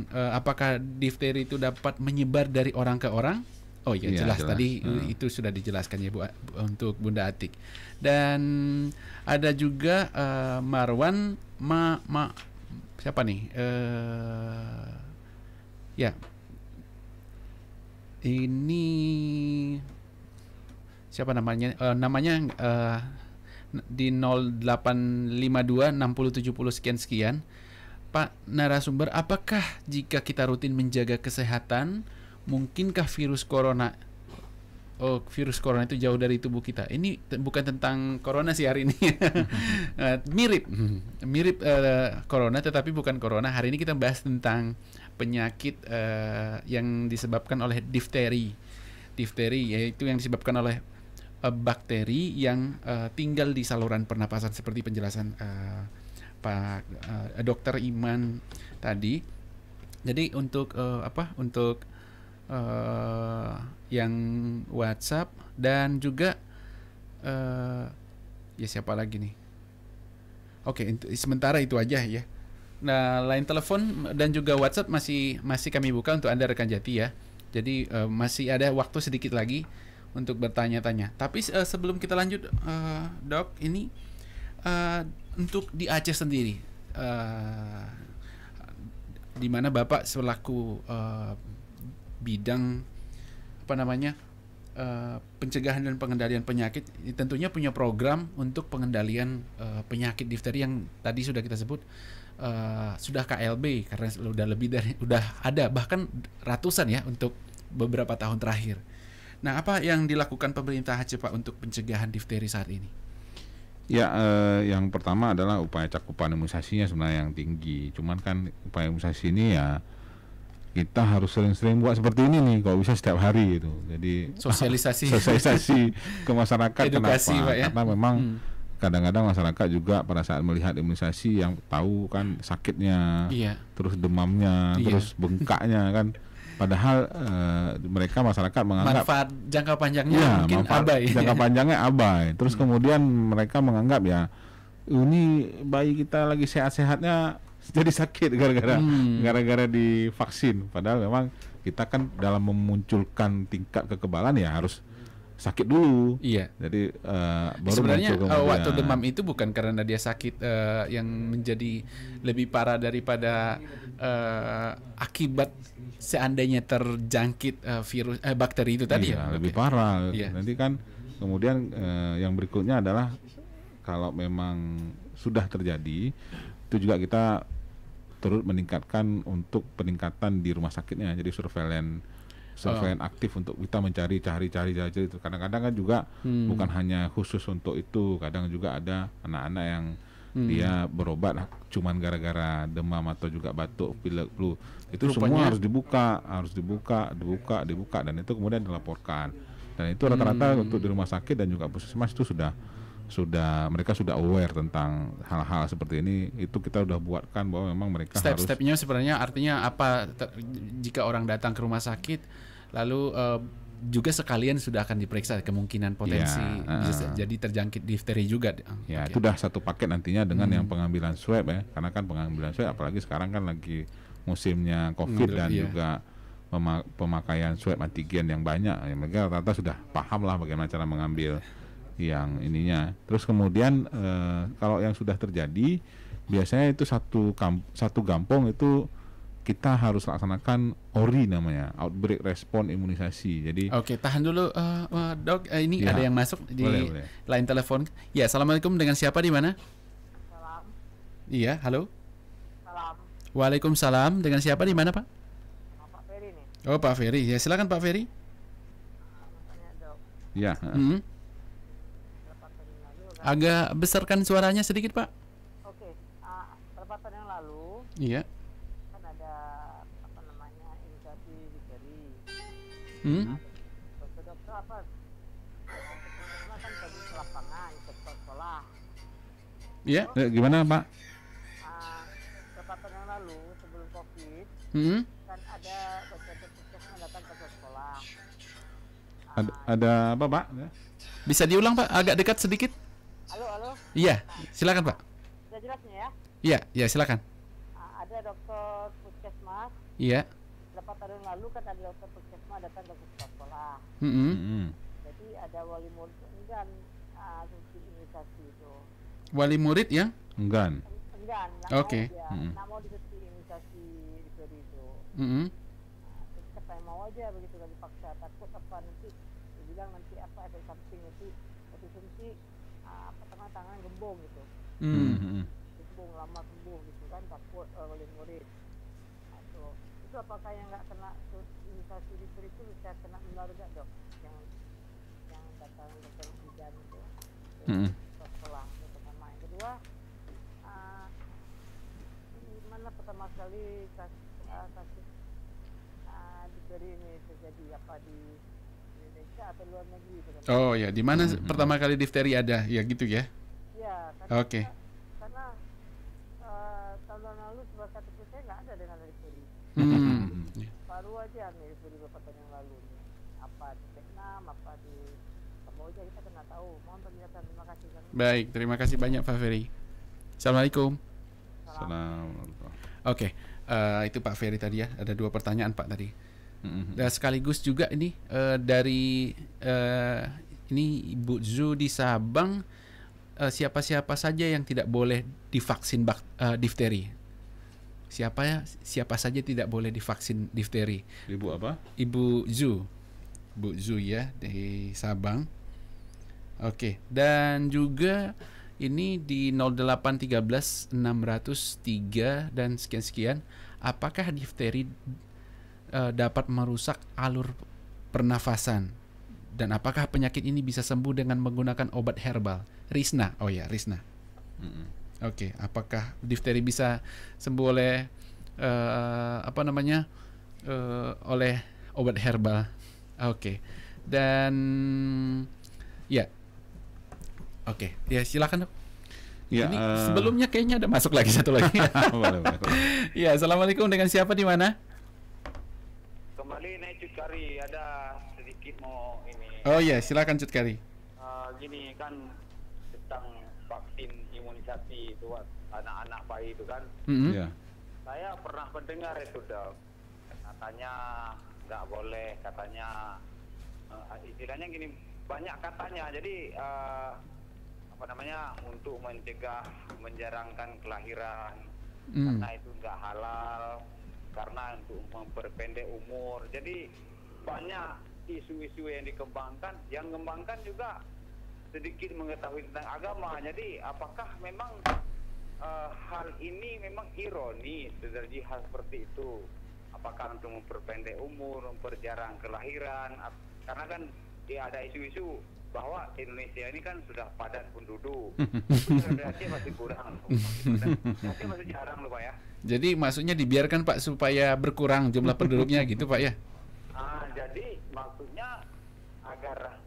apakah difteri itu dapat menyebar dari orang ke orang? Oh iya, jelas. Tadi itu sudah dijelaskan ya Bu untuk Bunda Atik. Dan ada juga Marwan siapa nih? Ya. Ini siapa namanya? Namanya di 0852 60 70 sekian. Pak narasumber, apakah jika kita rutin menjaga kesehatan, mungkinkah virus corona itu jauh dari tubuh kita? Ini bukan tentang corona sih hari ini. Mirip corona, tetapi bukan corona. Hari ini kita bahas tentang penyakit yang disebabkan oleh difteri. Difteri yaitu yang disebabkan oleh bakteri yang tinggal di saluran pernapasan, seperti penjelasan Pak Dokter Iman tadi. Jadi untuk untuk yang WhatsApp dan juga ya siapa lagi nih? Oke, sementara itu aja ya. Nah, line telepon dan juga WhatsApp masih kami buka untuk Anda rekan Jati ya. Jadi masih ada waktu sedikit lagi untuk bertanya-tanya. Tapi sebelum kita lanjut, Dok, ini untuk di Aceh sendiri, di mana Bapak selaku bidang pencegahan dan pengendalian penyakit, tentunya punya program untuk pengendalian penyakit difteri yang tadi sudah kita sebut sudah KLB, karena udah ada bahkan ratusan ya untuk beberapa tahun terakhir. Nah, apa yang dilakukan pemerintah Aceh, Pak, untuk pencegahan difteri saat ini? Ya, yang pertama adalah upaya cakupan imunisasinya sebenarnya yang tinggi. Cuman kan upaya imunisasi ini ya kita harus sering-sering buat seperti ini nih, kalau bisa setiap hari gitu. Jadi sosialisasi ke masyarakat. Edukasi, kenapa? Pak, ya? Karena memang kadang-kadang masyarakat juga pada saat melihat imunisasi yang tahu kan sakitnya, terus demamnya, terus bengkaknya kan. Padahal mereka masyarakat menganggap manfaat jangka panjangnya mungkin abai. Jangka panjangnya abai. Terus kemudian mereka menganggap ya ini bayi kita lagi sehat-sehatnya jadi sakit gara-gara divaksin. Padahal memang kita kan dalam memunculkan tingkat kekebalan ya harus sakit dulu. Iya. Jadi baru sebenarnya waktu demam itu bukan karena dia sakit yang menjadi lebih parah daripada akibat seandainya terjangkit virus bakteri itu tadi ya. Lebih parah. Nanti kan kemudian yang berikutnya adalah kalau memang sudah terjadi, itu juga kita turut meningkatkan untuk peningkatan di rumah sakitnya. Jadi surveillance aktif untuk kita cari itu. Kadang-kadang kan juga bukan hanya khusus untuk itu, kadang juga ada anak-anak yang dia berobat cuman gara-gara demam atau juga batuk, pilek, flu. Itu rupanya semua harus dibuka dan itu kemudian dilaporkan. Dan itu rata-rata untuk di rumah sakit dan juga puskesmas itu mereka sudah aware tentang hal-hal seperti ini. Itu kita sudah buatkan bahwa memang mereka step-stepnya sebenarnya artinya apa jika orang datang ke rumah sakit lalu juga sekalian sudah akan diperiksa kemungkinan potensi bisa jadi terjangkit difteri juga. Itu udah satu paket nantinya dengan yang pengambilan swab ya. Karena kan pengambilan swab apalagi sekarang kan lagi musimnya COVID dan juga pemakaian swab antigen yang banyak. Ya, mereka rata-rata sudah paham lah bagaimana cara mengambil yang ininya. Terus kemudian kalau yang sudah terjadi biasanya itu satu gampong itu kita harus laksanakan ORI namanya, outbreak response imunisasi. Jadi tahan dulu Dok, ini ada yang masuk di line telepon. Ya, assalamualaikum, dengan siapa di mana? Salam. Iya, halo. Salam. Waalaikumsalam, dengan siapa di mana, Pak? Pak Ferry nih. Oh, Pak Ferry. Ya, silakan Pak Ferry. Tanya, Dok. Ya. Agak besarkan suaranya sedikit, Pak. Oke, beberapa tahun yang lalu Iya. kan ada imunisasi difteri. Dokter apa? Kan pergi ke lapangan, ke sekolah. Iya. Gimana Pak? Beberapa tahun yang lalu sebelum COVID, kan ada dokter puskesmas datang ke sekolah. Ada apa Pak? Bisa diulang Pak, agak dekat sedikit. Halo. Iya, silakan Pak. Sudah jelasnya Iya, ya? silakan. Ada dokter puskesmas. Iya. Beberapa tahun lalu kan ada dokter puskesmas datang ke sekolah. Jadi ada wali murid enggan suntik imunisasi itu. Wali murid ya? Enggan. Oke. Nggak mau disuntik imunisasi difteri itu. Siapa yang mau aja begitu, nggak dipaksa, takut apa nanti dibilang nanti apa efek samping nanti waktu suntik tangan gembong gitu. kampung lama sembuh gitu kan, takut oleh murid. Atau itu apakah yang nggak kena imunisasi difteri itu bisa kena menular juga dok? Yang datang dokter bidan itu ke sekolah itu pertama. Yang kedua, mana pertama kali kasus difteri ini terjadi, apa di Indonesia atau luar negeri? Oh ya, di mana pertama kali difteri ada, ya gitu ya? Ya, Oke. Karena tahun lalu sebuah KTP saya nggak ada dengan difteri. Baru aja nih difteri beberapa tahun yang lalu nih. Apa di Vietnam, apa di Kamboja, kita kena tahu. Mohon penjelasan, terima kasih. Baik, terima kasih banyak Pak Ferry. Assalamualaikum. Assalamualaikum. Oke, itu Pak Ferry tadi ya. Ada 2 pertanyaan Pak tadi. Dan sekaligus juga ini dari ini Ibu Zu di Sabang, siapa-siapa saja yang tidak boleh divaksin difteri? Siapa saja tidak boleh divaksin difteri? Ibu apa? Ibu Zu. Bu Zu ya, di Sabang. Oke, dan juga ini di 0813 603 dan sekian-sekian, apakah difteri dapat merusak alur pernafasan, dan apakah penyakit ini bisa sembuh dengan menggunakan obat herbal? Risna, oh ya Risna. Oke, apakah difteri bisa sembuh oleh oleh obat herbal? Oke, dan ya, oke, ya silakan dok. Ya, ini sebelumnya kayaknya ada masuk lagi satu lagi. boleh. Ya, assalamualaikum, dengan siapa di mana? Kembali naik Cutkari, ada sedikit mau ini. Oh iya, silakan Cutkari. Gini kan tentang vaksin imunisasi itu anak-anak bayi itu kan. Ya. Saya pernah mendengar itu dok, katanya nggak boleh, katanya istilahnya gini, banyak katanya. Jadi untuk mencegah menjarangkan kelahiran, karena itu nggak halal, karena untuk memperpendek umur. Jadi banyak isu-isu yang dikembangkan, yang mengembangkan juga sedikit mengetahui tentang agama. Jadi apakah memang hal ini memang ironis terjadi hal seperti itu? Apakah untuk memperpendek umur, memperjarang kelahiran? Karena kan ada isu-isu bahwa Indonesia ini kan sudah padat penduduk, populasi masih kurang, populasi masih jarang loh Pak ya. Jadi maksudnya dibiarkan Pak supaya berkurang jumlah penduduknya gitu Pak ya? Jadi maksudnya agar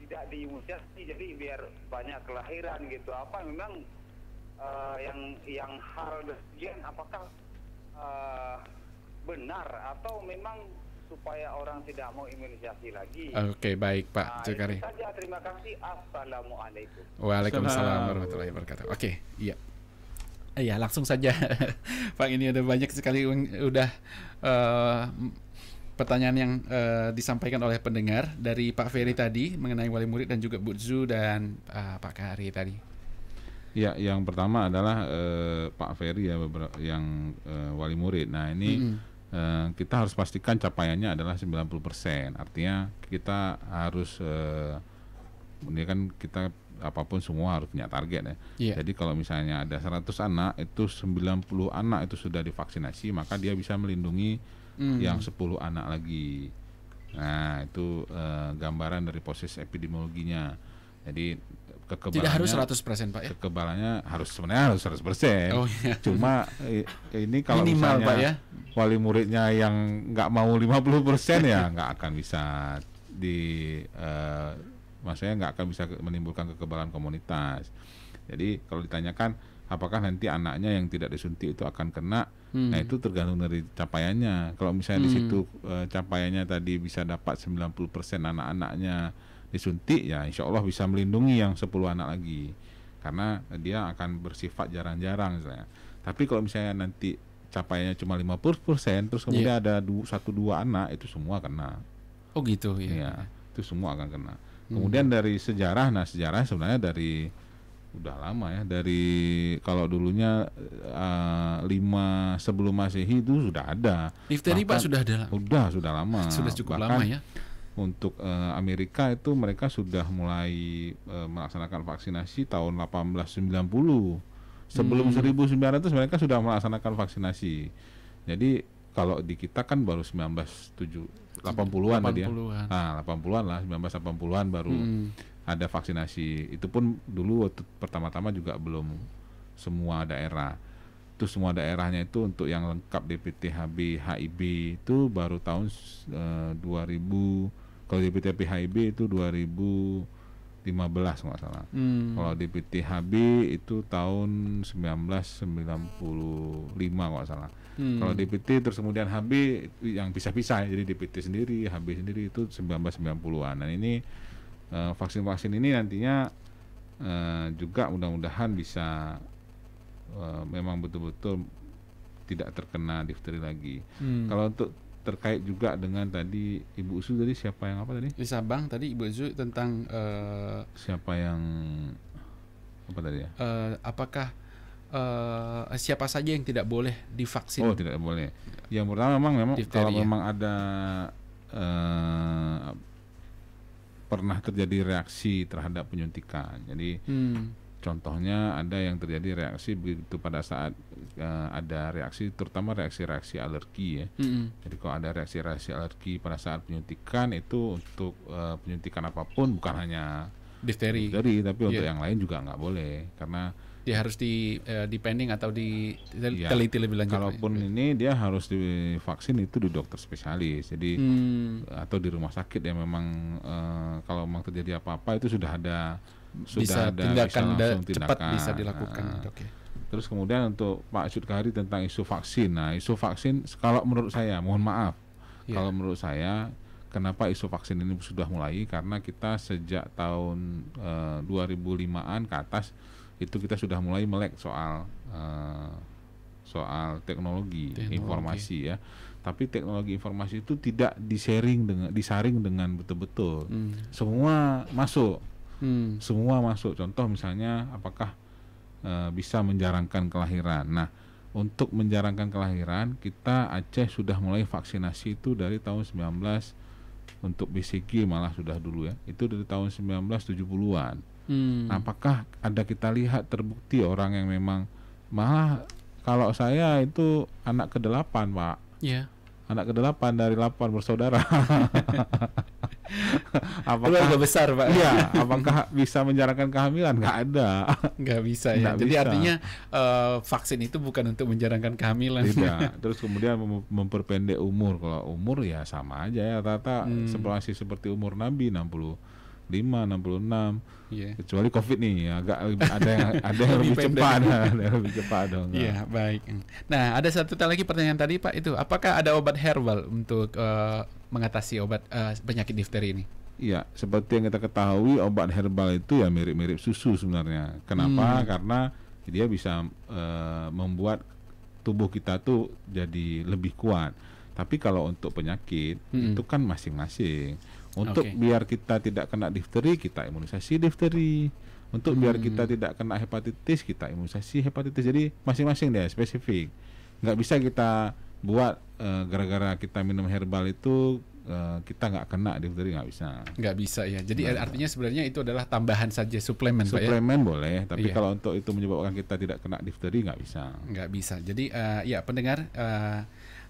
tidak diimunisasi, jadi biar banyak kelahiran gitu. Apa memang yang hal demikian apakah benar atau memang supaya orang tidak mau imunisasi lagi? Oke, baik Pak Cutkari. Itu saja, terima kasih. Assalamualaikum. Waalaikumsalam warahmatullahi wabarakatuh. Oke, iya. Iya, langsung saja. Pak, ini ada banyak sekali udah pertanyaan yang disampaikan oleh pendengar dari Pak Ferry tadi mengenai wali murid, dan juga Bu Zu dan Pak Kari tadi. Ya, yang pertama adalah Pak Ferry ya, yang wali murid. Nah, ini kita harus pastikan capaiannya adalah 90%. Artinya kita harus ini kan kita apapun semua harus punya target ya. Yeah. Jadi kalau misalnya ada 100 anak, itu 90 anak itu sudah divaksinasi, maka dia bisa melindungi yang 10 anak lagi. Nah, itu gambaran dari proses epidemiologinya. Jadi kekebalannya tidak harus 100% Pak ya? Kekebalannya sebenarnya harus 100%. Oh, iya. Cuma ini kalau minimal, misalnya Pak ya, wali muridnya yang nggak mau 50% ya nggak akan bisa maksudnya nggak akan bisa menimbulkan kekebalan komunitas. Jadi kalau ditanyakan apakah nanti anaknya yang tidak disuntik itu akan kena, nah itu tergantung dari capaiannya. Kalau misalnya di situ capaiannya tadi bisa dapat 90% anak-anaknya disuntik, ya insya Allah bisa melindungi yang 10 anak lagi, karena dia akan bersifat jarang-jarang misalnya. Tapi kalau misalnya nanti capaiannya cuma 50%, terus kemudian ada 1-2 anak, itu semua kena. Oh gitu ya. Ya, itu semua akan kena. Kemudian dari sejarah, nah sejarah sebenarnya dari udah lama ya, dari kalau dulunya 5 sebelum Masehi itu sudah ada. Difteri Pak sudah ada. Sudah lama. Sudah cukup Bahkan lama ya. Untuk Amerika itu mereka sudah mulai melaksanakan vaksinasi tahun 1890 Sebelum 1900 mereka sudah melaksanakan vaksinasi. Jadi kalau di kita kan baru 1980-an tadi ya. 80-an. Nah, 80-an lah, 1980-an baru ada vaksinasi. Itu pun dulu waktu pertama-tama juga belum semua daerah. Itu semua daerahnya itu untuk yang lengkap DPT HB HIB itu baru tahun 2000. Kalau DPT HIB itu 2015 nggak salah. Kalau DPT HB itu tahun 1995 nggak salah. Kalau DPT terus kemudian HB yang pisah-pisah, jadi DPT sendiri, HB sendiri itu 1990-an. Dan ini vaksin-vaksin ini nantinya juga mudah-mudahan bisa memang betul-betul tidak terkena difteri lagi. Kalau untuk terkait juga dengan tadi Ibu Usu tadi siapa yang apa tadi? Di Sabang tadi Ibu Usu tentang siapa yang apa tadi ya? Apakah siapa saja yang tidak boleh divaksin? Oh, tidak boleh. Yang pertama memang Difteri, kalau ya. memang ada pernah terjadi reaksi terhadap penyuntikan. Jadi contohnya ada yang terjadi reaksi begitu pada saat ada reaksi, terutama reaksi-reaksi alergi ya. Jadi kalau ada reaksi-reaksi alergi pada saat penyuntikan itu untuk penyuntikan apapun, bukan hanya Difteri, tapi untuk yang lain juga nggak boleh karena dia harus dipending atau diteliti lebih lanjut. Kalaupun ini dia harus divaksin itu di dokter spesialis, jadi atau di rumah sakit yang memang kalau memang terjadi apa-apa itu sudah ada tindakan langsung cepat bisa dilakukan, dok ya. Terus kemudian untuk Pak Sudkari tentang isu vaksin. Nah, isu vaksin kalau menurut saya, mohon maaf, kalau menurut saya kenapa isu vaksin ini sudah mulai karena kita sejak tahun 2005-an ke atas itu kita sudah mulai melek soal teknologi informasi ya. Tapi teknologi informasi itu tidak disaring dengan betul-betul. Semua masuk. Semua masuk. Contoh misalnya apakah bisa menjarangkan kelahiran. Nah, untuk menjarangkan kelahiran kita Aceh sudah mulai vaksinasi itu dari tahun 19 untuk BCG malah sudah dulu ya. Itu dari tahun 1970-an. Nah, apakah ada kita lihat terbukti orang yang memang malah kalau saya itu anak ke-8 Pak. Iya. Anak ke-8 dari 8 bersaudara. Apakah agak besar Pak? Iya, apakah bisa menjarangkan kehamilan? Nggak ada. Nggak bisa ya. Jadi artinya vaksin itu bukan untuk menjarangkan kehamilan. Tidak. Terus kemudian memperpendek umur. Kalau umur ya sama aja ya, rata-rata masih seperti umur Nabi 65, 66. Kecuali COVID nih agak ada yang lebih cepat, ada yang lebih cepat dong. Iya, baik. Nah, ada satu lagi pertanyaan tadi Pak, itu apakah ada obat herbal untuk mengatasi penyakit difteri ini? Iya, seperti yang kita ketahui obat herbal itu ya mirip-mirip susu sebenarnya. Kenapa? Karena dia bisa membuat tubuh kita tuh jadi lebih kuat. Tapi kalau untuk penyakit itu kan masing-masing. Untuk biar kita tidak kena difteri, kita imunisasi difteri. Untuk biar kita tidak kena hepatitis, kita imunisasi hepatitis. Jadi masing-masing dia spesifik. Nggak bisa kita buat gara-gara kita minum herbal itu kita nggak kena difteri, nggak bisa. Nggak bisa ya. Jadi artinya sebenarnya itu adalah tambahan saja, suplemen Pak ya? Suplemen boleh, tapi kalau untuk itu menyebabkan kita tidak kena difteri nggak bisa. Nggak bisa. Jadi ya pendengar,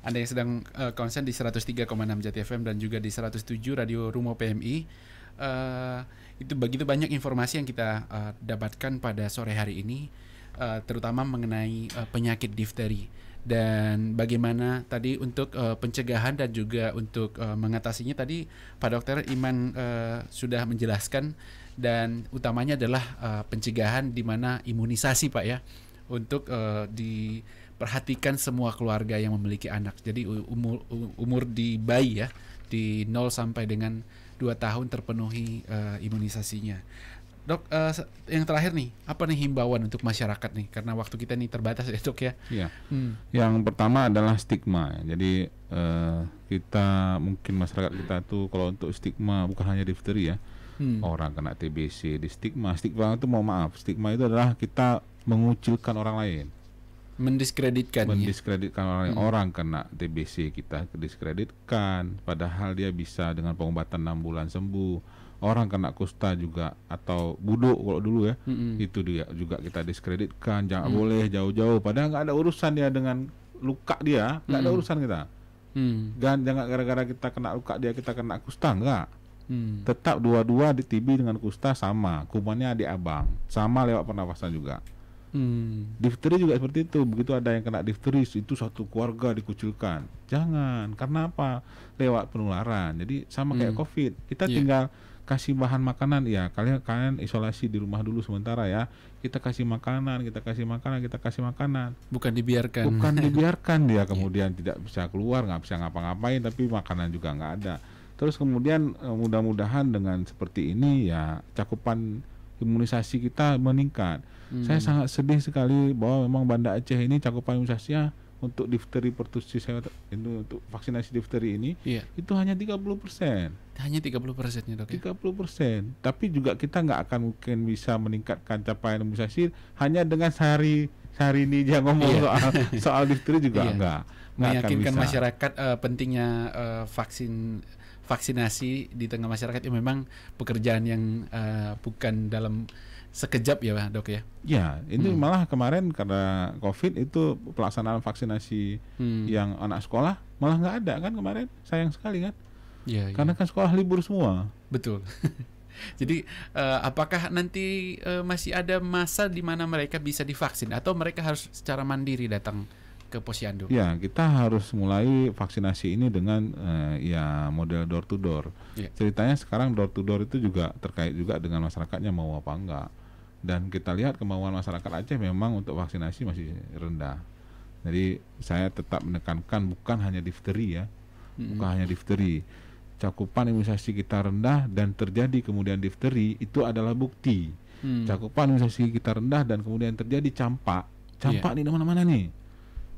Anda yang sedang konsen di 103,6 Jati FM dan juga di 107 Radio Rumo PMI, itu begitu banyak informasi yang kita dapatkan pada sore hari ini, terutama mengenai penyakit difteri dan bagaimana tadi untuk pencegahan dan juga untuk mengatasinya. Tadi Pak Dokter Iman sudah menjelaskan, dan utamanya adalah pencegahan di mana imunisasi Pak ya, untuk diperhatikan semua keluarga yang memiliki anak. Jadi umur di bayi ya, di 0 sampai dengan 2 tahun terpenuhi imunisasinya. Dok, yang terakhir nih, apa nih himbauan untuk masyarakat nih? Karena waktu kita nih terbatas ya Dok ya. Iya. Yang pertama adalah stigma. Jadi kita mungkin masyarakat kita tuh kalau untuk stigma bukan hanya difteri ya. Orang kena TBC di stigma. Stigma itu stigma itu adalah kita mengucilkan orang lain. Mendiskreditkan orang lain. Orang kena TBC kita diskreditkan, padahal dia bisa dengan pengobatan 6 bulan sembuh. orang kena kusta juga atau buduk kalau dulu ya, Mm-mm. itu dia juga kita diskreditkan, jangan boleh jauh-jauh, padahal nggak ada urusan dia dengan luka dia, nggak ada urusan kita. Dan jangan gara-gara kita kena luka dia kita kena kusta, enggak. Tetap dua-dua di TB dengan kusta sama, kumannya adik abang, sama lewat pernafasan juga. Difteri juga seperti itu, begitu ada yang kena difteri itu satu keluarga dikucilkan. Jangan, karena apa? Lewat penularan. Jadi sama kayak COVID, kita tinggal kasih bahan makanan, ya kalian isolasi di rumah dulu sementara ya. Kita kasih makanan, kita kasih makanan. Bukan dibiarkan. Bukan dibiarkan dia kemudian tidak bisa keluar, nggak bisa ngapa-ngapain, tapi makanan juga nggak ada. Terus kemudian mudah-mudahan dengan seperti ini ya cakupan imunisasi kita meningkat. Saya sangat sedih sekali bahwa memang Banda Aceh ini cakupan imunisasinya untuk difteri pertussis itu untuk vaksinasi difteri ini itu hanya 30%. Hanya 30%-nya dok ya? 30%. Tapi juga kita nggak akan mungkin bisa meningkatkan capaian imunisasi hanya dengan sehari ini dia ngomong soal difteri juga nggak meyakinkan akan bisa. Masyarakat pentingnya vaksinasi di tengah masyarakat yang memang pekerjaan yang bukan dalam sekejap ya dok ya? Ya, ini malah kemarin karena COVID itu pelaksanaan vaksinasi yang anak sekolah malah nggak ada kan kemarin, sayang sekali kan? Karena kan sekolah libur semua. Betul. Jadi apakah nanti masih ada masa di mana mereka bisa divaksin atau mereka harus secara mandiri datang ke posyandu? Ya, kita harus mulai vaksinasi ini dengan model door to door. Ceritanya sekarang door to door itu juga terkait juga dengan masyarakatnya mau apa enggak. Dan kita lihat kemauan masyarakat Aceh memang untuk vaksinasi masih rendah. Jadi saya tetap menekankan bukan hanya difteri ya, bukan hanya difteri. Cakupan imunisasi kita rendah dan terjadi kemudian difteri itu adalah bukti. Cakupan imunisasi kita rendah dan kemudian terjadi campak di mana-mana nih.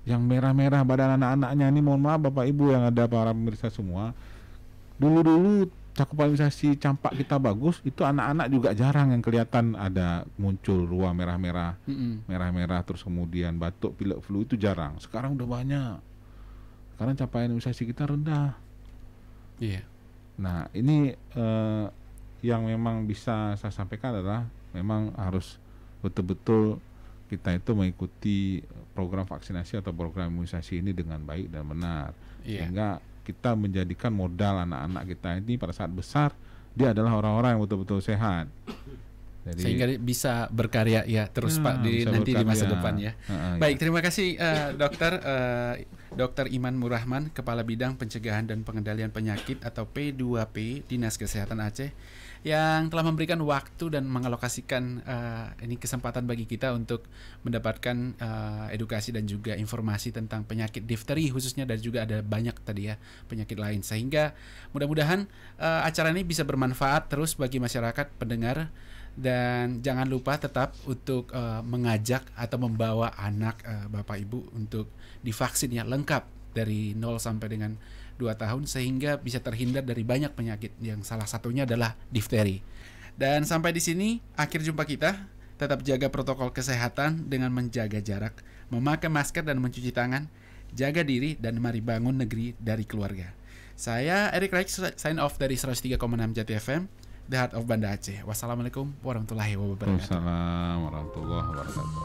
Yang merah-merah badan anak-anaknya ini, mohon maaf Bapak Ibu yang ada para pemirsa semua. Dulu cakupan imunisasi campak kita bagus, itu anak-anak juga jarang yang kelihatan ada muncul ruam merah-merah, terus kemudian batuk, pilek, flu itu jarang. Sekarang udah banyak. Karena capaian imunisasi kita rendah. Nah ini yang memang bisa saya sampaikan adalah memang harus betul-betul kita itu mengikuti program vaksinasi atau program imunisasi ini dengan baik dan benar, sehingga kita menjadikan modal anak-anak kita ini pada saat besar dia adalah orang-orang yang betul-betul sehat. Jadi, sehingga bisa berkarya ya terus Pak nanti di masa depan ya. Baik, terima kasih Dr. Iman Murrahman, Kepala Bidang Pencegahan dan Pengendalian Penyakit atau P2P Dinas Kesehatan Aceh, yang telah memberikan waktu dan mengalokasikan ini kesempatan bagi kita untuk mendapatkan edukasi dan juga informasi tentang penyakit difteri khususnya, dan juga ada banyak tadi ya penyakit lain, sehingga mudah-mudahan acara ini bisa bermanfaat terus bagi masyarakat pendengar. Dan jangan lupa tetap untuk mengajak atau membawa anak Bapak Ibu untuk divaksin ya, lengkap dari 0 sampai dengan 2 tahun sehingga bisa terhindar dari banyak penyakit yang salah satunya adalah difteri. Dan sampai di sini akhir jumpa kita. Tetap jaga protokol kesehatan dengan menjaga jarak, memakai masker dan mencuci tangan, jaga diri, dan mari bangun negeri dari keluarga. Saya Eric Rex, sign off dari 103,6 Jati FM, The Heart of Banda Aceh. Wassalamualaikum warahmatullahi wabarakatuh. Waalaikumsalam warahmatullahi wabarakatuh.